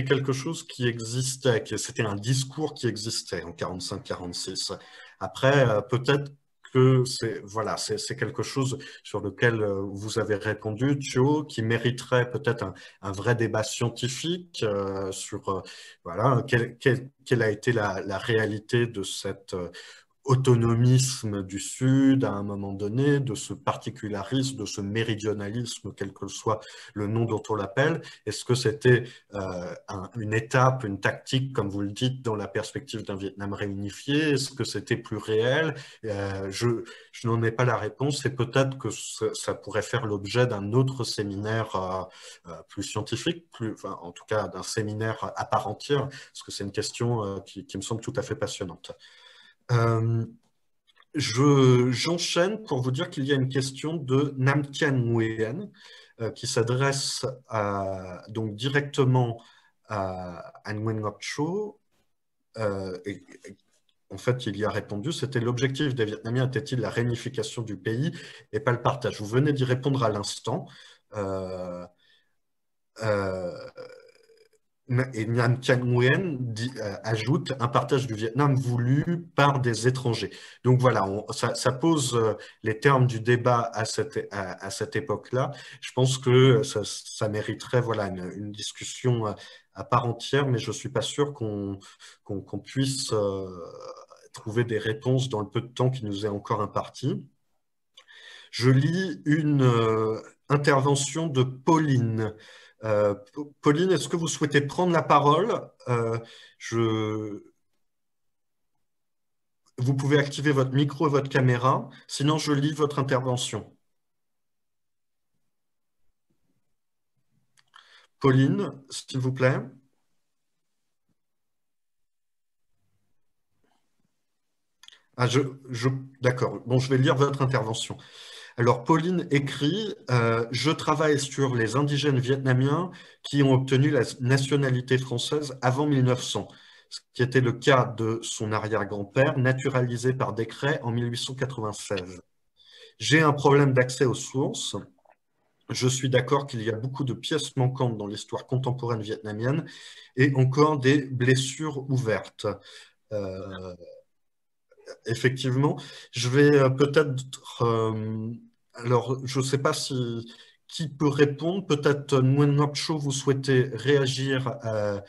quelque chose qui existait, c'était un discours qui existait en 45-46. Après, peut-être que c'est quelque chose sur lequel vous avez répondu, Thio, qui mériterait peut-être un vrai débat scientifique sur voilà, quelle a été la réalité de cette autonomisme du Sud à un moment donné, de ce particularisme, de ce méridionalisme, quel que soit le nom dont on l'appelle. Est-ce que c'était une étape, une tactique, comme vous le dites, dans la perspective d'un Vietnam réunifié? Est-ce que c'était plus réel? Je n'en ai pas la réponse et peut-être que ça pourrait faire l'objet d'un autre séminaire plus scientifique, enfin, en tout cas d'un séminaire à part entière, parce que c'est une question qui me semble tout à fait passionnante. J'enchaîne pour vous dire qu'il y a une question de Nam Tien Nguyen qui s'adresse donc directement à Nguyen Ngoc Cho. En fait, il y a répondu, c'était l'objectif des Vietnamiens était-il la réunification du pays et pas le partage. Vous venez d'y répondre à l'instant. Et Nguyen Thanh Nguyen ajoute un partage du Vietnam voulu par des étrangers. Donc voilà, ça pose les termes du débat à cette époque-là. Je pense que ça mériterait voilà, une discussion à part entière, mais je ne suis pas sûr qu'on puisse trouver des réponses dans le peu de temps qui nous est encore imparti. Je lis une intervention de Pauline. Pauline, est-ce que vous souhaitez prendre la parole? Vous pouvez activer votre micro et votre caméra, sinon je lis votre intervention. Pauline, s'il vous plaît. D'accord, bon, je vais lire votre intervention. Alors, Pauline écrit « Je travaille sur les indigènes vietnamiens qui ont obtenu la nationalité française avant 1900, ce qui était le cas de son arrière-grand-père, naturalisé par décret en 1896. J'ai un problème d'accès aux sources. Je suis d'accord qu'il y a beaucoup de pièces manquantes dans l'histoire contemporaine vietnamienne et encore des blessures ouvertes. » Effectivement, je vais peut-être... alors, je ne sais pas qui peut répondre. Peut-être Nguyen Ngoc Cho, vous souhaitez réagir à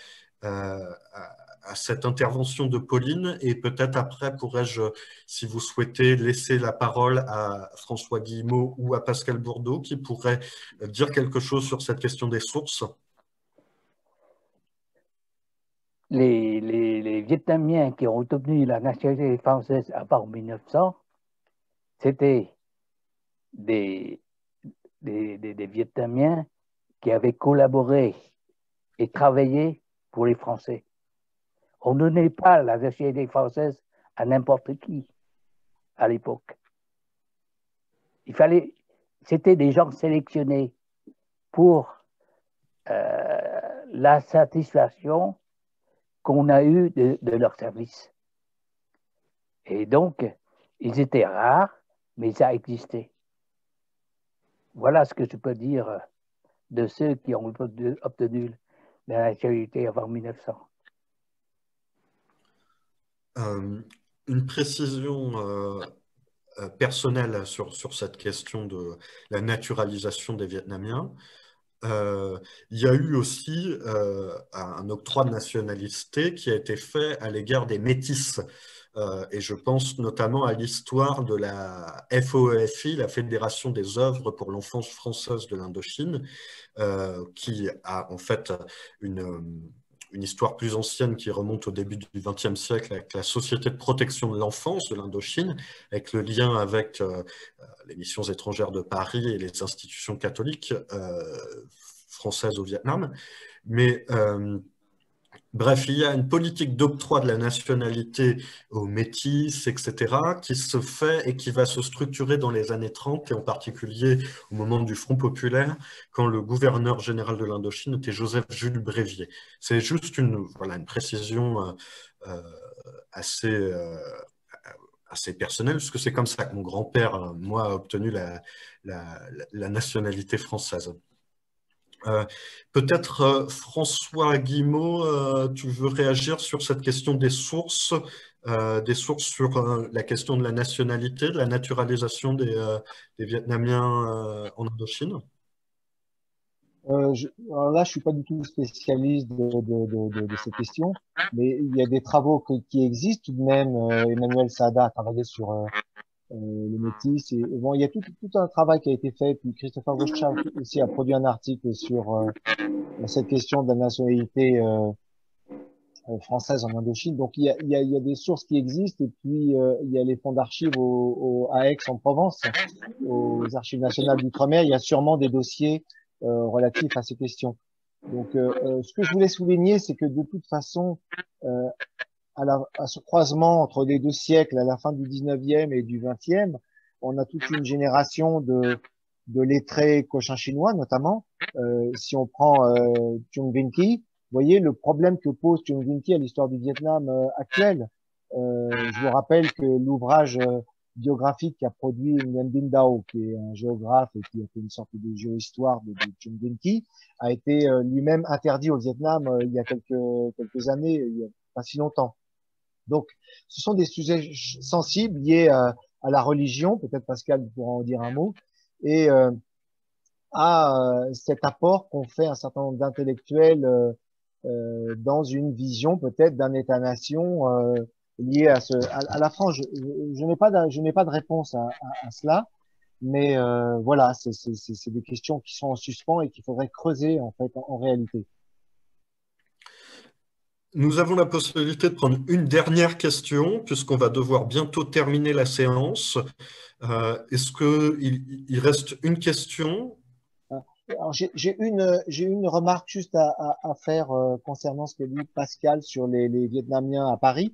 cette intervention de Pauline et peut-être après pourrais-je, si vous souhaitez, laisser la parole à François Guillemot ou à Pascal Bourdeau qui pourraient dire quelque chose sur cette question des sources. Les Vietnamiens qui ont obtenu la nationalité française avant 1900, c'était des Vietnamiens qui avaient collaboré et travaillé pour les Français. On ne donnait pas la nationalité française à n'importe qui à l'époque. C'était des gens sélectionnés pour la satisfaction qu'on a eue de leur service. Et donc, ils étaient rares, mais ça existait. Voilà ce que je peux dire de ceux qui ont obtenu la nationalité avant 1900. Une précision personnelle sur cette question de la naturalisation des Vietnamiens. Il y a eu aussi un octroi de nationalité qui a été fait à l'égard des métis. Et je pense notamment à l'histoire de la FOEFI, la Fédération des œuvres pour l'enfance française de l'Indochine, qui a en fait une histoire plus ancienne qui remonte au début du XXe siècle avec la Société de protection de l'enfance de l'Indochine, avec le lien avec les missions étrangères de Paris et les institutions catholiques françaises au Vietnam. Mais bref, il y a une politique d'octroi de la nationalité aux métis, etc., qui se fait et qui va se structurer dans les années 30, et en particulier au moment du Front populaire, quand le gouverneur général de l'Indochine était Joseph-Jules Brévier. C'est juste une précision assez personnelle, puisque c'est comme ça que mon grand-père, moi, a obtenu la nationalité française. Peut-être François Guillemot, tu veux réagir sur cette question des sources sur la question de la nationalité, de la naturalisation des Vietnamiens en Indochine? Alors là, je suis pas du tout spécialiste de ces questions, mais il y a des travaux qui existent tout de même. Emmanuel Saada a travaillé sur le métis. Et bon, il y a tout un travail qui a été fait. Puis Christopher Rothschild aussi a produit un article sur cette question de la nationalité française en Indochine. Donc il y a des sources qui existent. Et puis il y a les fonds d'archives à Aix-en-Provence, aux archives nationales d'outre-mer. Il y a sûrement des dossiers relatifs à ces questions. Donc ce que je voulais souligner, c'est que de toute façon, à ce croisement entre les deux siècles, à la fin du 19e et du 20e, on a toute une génération de de lettrés cochin-chinois notamment. Si on prend Trung Vinh Ki, vous voyez le problème que pose Trung Vinh Ki à l'histoire du Vietnam actuelle. Je vous rappelle que l'ouvrage biographique qu'a produit Nguyen Binh Dao, qui est un géographe et qui a fait une sorte de géohistoire de Trung Vinh Ki, a été lui-même interdit au Vietnam il y a quelques années, il y a pas si longtemps. Donc, ce sont des sujets sensibles liés à la religion, peut-être Pascal pourra en dire un mot, et à cet apport qu'ont fait un certain nombre d'intellectuels dans une vision peut-être d'un État-nation lié à la France. Je n'ai pas de réponse à cela, mais voilà, c'est des questions qui sont en suspens et qu'il faudrait creuser en fait en réalité. Nous avons la possibilité de prendre une dernière question, puisqu'on va devoir bientôt terminer la séance. Est-ce qu'il reste une question? J'ai une remarque juste à faire concernant ce que dit Pascal sur les Vietnamiens à Paris.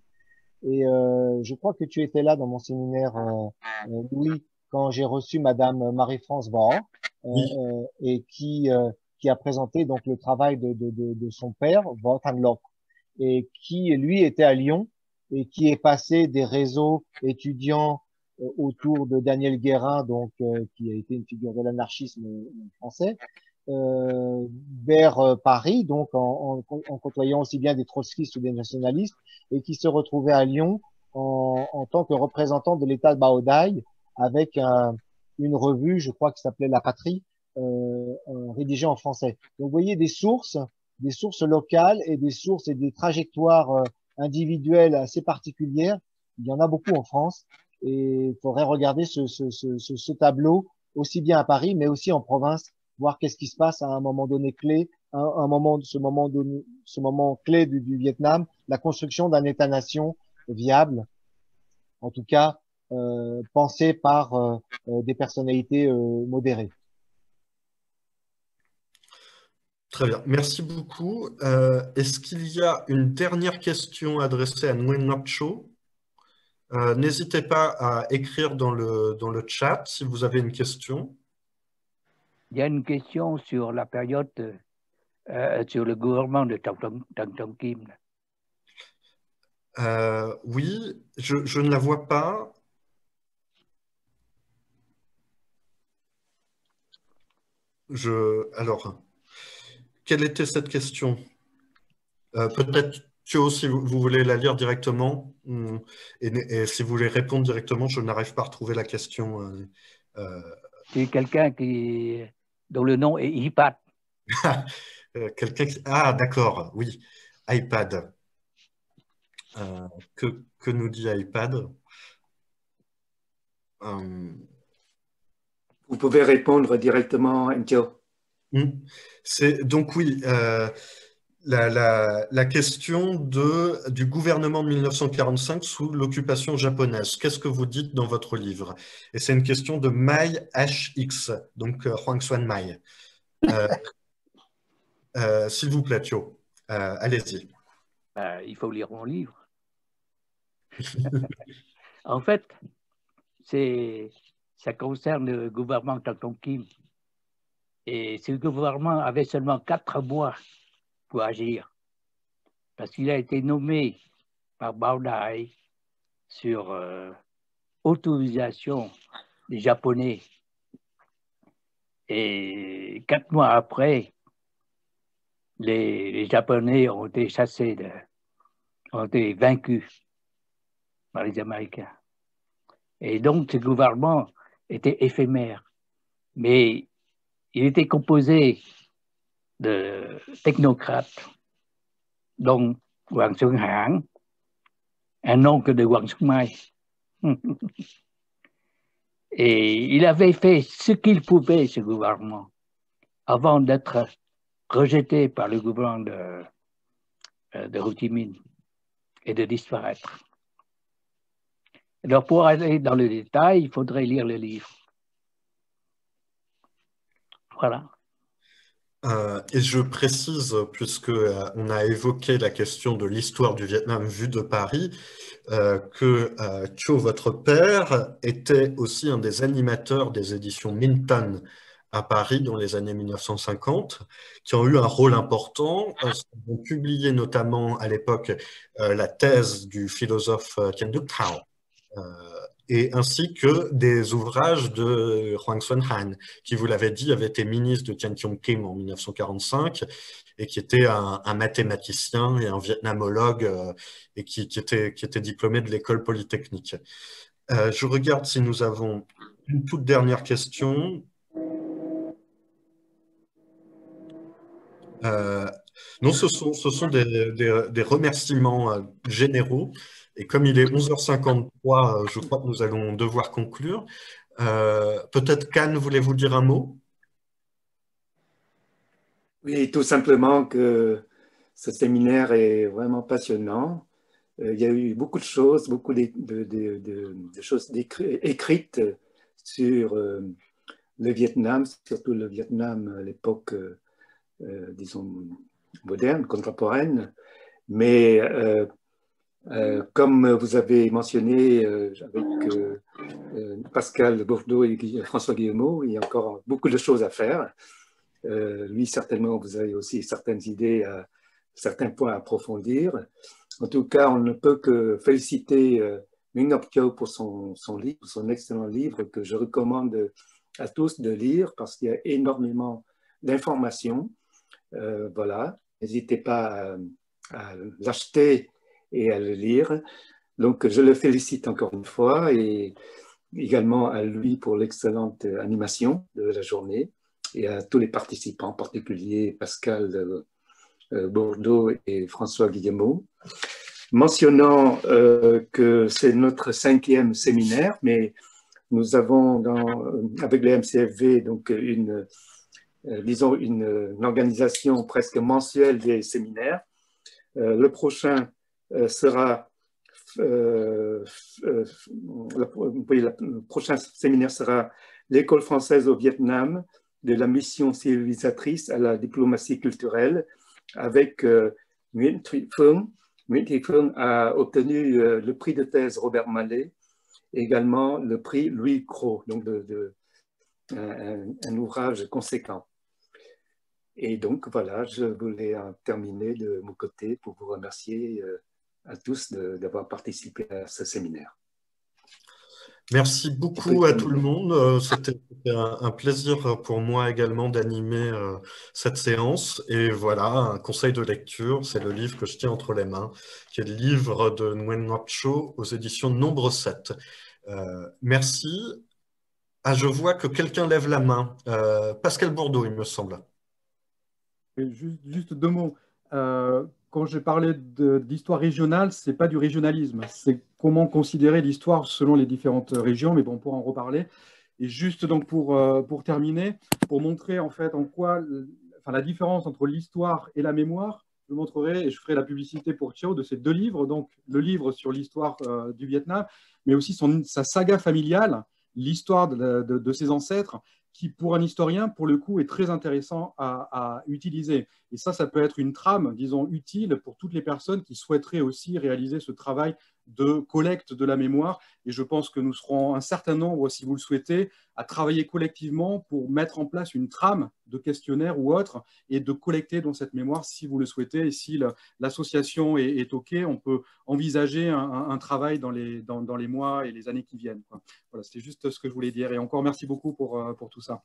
Et je crois que tu étais là dans mon séminaire, Louis, quand j'ai reçu Madame Marie-France Baur, et qui a présenté donc le travail de son père, Van Thanh Loc, et qui lui était à Lyon et qui est passé des réseaux étudiants autour de Daniel Guérin, donc qui a été une figure de l'anarchisme français, vers Paris, donc en côtoyant aussi bien des trotskistes ou des nationalistes, et qui se retrouvait à Lyon en tant que représentant de l'État de Bao Dai, avec une revue, je crois, qui s'appelait La Patrie, rédigée en français. Donc, vous voyez des sources locales et des sources et des trajectoires individuelles assez particulières. Il y en a beaucoup en France. Et il faudrait regarder ce tableau aussi bien à Paris, mais aussi en province, voir qu'est-ce qui se passe à un moment donné clé, ce moment clé du Vietnam, la construction d'un État-nation viable, en tout cas pensé par des personnalités modérées. Très bien, merci beaucoup. Est-ce qu'il y a une dernière question adressée à Nguyen Ngoc Cho? N'hésitez pas à écrire dans le chat si vous avez une question. Il y a une question sur la période, sur le gouvernement de Deng Trọng Kim. Oui, je ne la vois pas. Alors, quelle était cette question? Peut-être Thio, si vous voulez la lire directement, et si vous voulez répondre directement, je n'arrive pas à retrouver la question. C'est quelqu'un dont le nom est iPad. Ah, d'accord, oui, iPad. Que nous dit iPad? Vous pouvez répondre directement, Thio. Donc oui, la question du gouvernement de 1945 sous l'occupation japonaise. Qu'est-ce que vous dites dans votre livre? Et c'est une question de Mai HX, donc Huang Xuan Mai. S'il vous plaît, Thio, allez-y. Il faut lire mon livre. En fait, ça concerne le gouvernement Deng Trọng Kim. Et ce gouvernement avait seulement 4 mois pour agir, parce qu'il a été nommé par Bao Dai sur autorisation des Japonais. Et 4 mois après, les Japonais ont été chassés, ont été vaincus par les Américains. Et donc, ce gouvernement était éphémère. Mais il était composé de technocrates, dont Hoàng Xuân Hãn, un oncle de Hoàng Xuân Mai. Et il avait fait ce qu'il pouvait, ce gouvernement, avant d'être rejeté par le gouvernement de Ho Chi Minh et de disparaître. Alors, pour aller dans le détail, il faudrait lire le livre. Voilà. Et je précise, puisque on a évoqué la question de l'histoire du Vietnam vue de Paris, que Thio, votre père, était aussi un des animateurs des éditions Minh Thanh à Paris dans les années 1950, qui ont eu un rôle important. Ils ont publié notamment à l'époque la thèse du philosophe Tian Duc-Thao, et ainsi que des ouvrages de Huang Xuanhan, qui, vous l'avez dit, avait été ministre de Tian Kiong-kim en 1945 et qui était un mathématicien et un vietnamologue et qui était diplômé de l'école polytechnique. Je regarde si nous avons une toute dernière question. Non, ce sont des remerciements généraux. Et comme il est 11h53, je crois que nous allons devoir conclure. Peut-être Can, voulez-vous dire un mot? Oui, tout simplement que ce séminaire est vraiment passionnant. Il y a eu beaucoup de choses, beaucoup de choses écrites sur le Vietnam, surtout le Vietnam à l'époque, disons, moderne, contemporaine. Mais comme vous avez mentionné avec Pascal Bourdeau et François Guillemot, il y a encore beaucoup de choses à faire. Lui, certainement, vous avez aussi certaines idées, certains points à approfondir. En tout cas, on ne peut que féliciter Nguyen Ngoc Thieu pour son livre, son excellent livre que je recommande à tous de lire parce qu'il y a énormément d'informations. Voilà, n'hésitez pas à l'acheter et à le lire. Donc, je le félicite encore une fois et également à lui pour l'excellente animation de la journée et à tous les participants, en particulier Pascal Bourdeau et François Guillemot. Mentionnant que c'est notre 5e séminaire, mais nous avons avec le MCFV donc disons une organisation presque mensuelle des séminaires. Le prochain sera le prochain séminaire sera l'École française au Vietnam, de la mission civilisatrice à la diplomatie culturelle, avec Nguyễn Thị Phương. Nguyễn Thị Phương a obtenu le prix de thèse Robert Mallet, et également le prix Louis Cros, donc un ouvrage conséquent. Et donc voilà, je voulais terminer de mon côté pour vous remercier à tous d'avoir participé à ce séminaire. Merci beaucoup à tout le monde. C'était un plaisir pour moi également d'animer cette séance. Et voilà, un conseil de lecture, c'est le livre que je tiens entre les mains, qui est le livre de Nguyen Ngoc Thieu aux éditions Nombre 7. Merci. Ah, je vois que quelqu'un lève la main. Pascal Bourdeau, il me semble. Juste 2 mots. Quand j'ai parlé d'histoire régionale, ce n'est pas du régionalisme, c'est comment considérer l'histoire selon les différentes régions, mais bon, on pourra en reparler. Et juste donc pour terminer, pour montrer en fait en quoi la différence entre l'histoire et la mémoire, je montrerai et je ferai la publicité pour Thieu de ces 2 livres, donc le livre sur l'histoire du Vietnam, mais aussi sa saga familiale, l'histoire de ses ancêtres, qui, pour un historien, pour le coup, est très intéressant à utiliser. Et ça peut être une trame, disons, utile pour toutes les personnes qui souhaiteraient aussi réaliser ce travail de collecte de la mémoire. Et je pense que nous serons un certain nombre, si vous le souhaitez, à travailler collectivement pour mettre en place une trame de questionnaire ou autre et de collecter dans cette mémoire si vous le souhaitez. Et si l'association est OK, on peut envisager un travail dans les mois et les années qui viennent. Voilà, c'était juste ce que je voulais dire. Et encore merci beaucoup pour tout ça.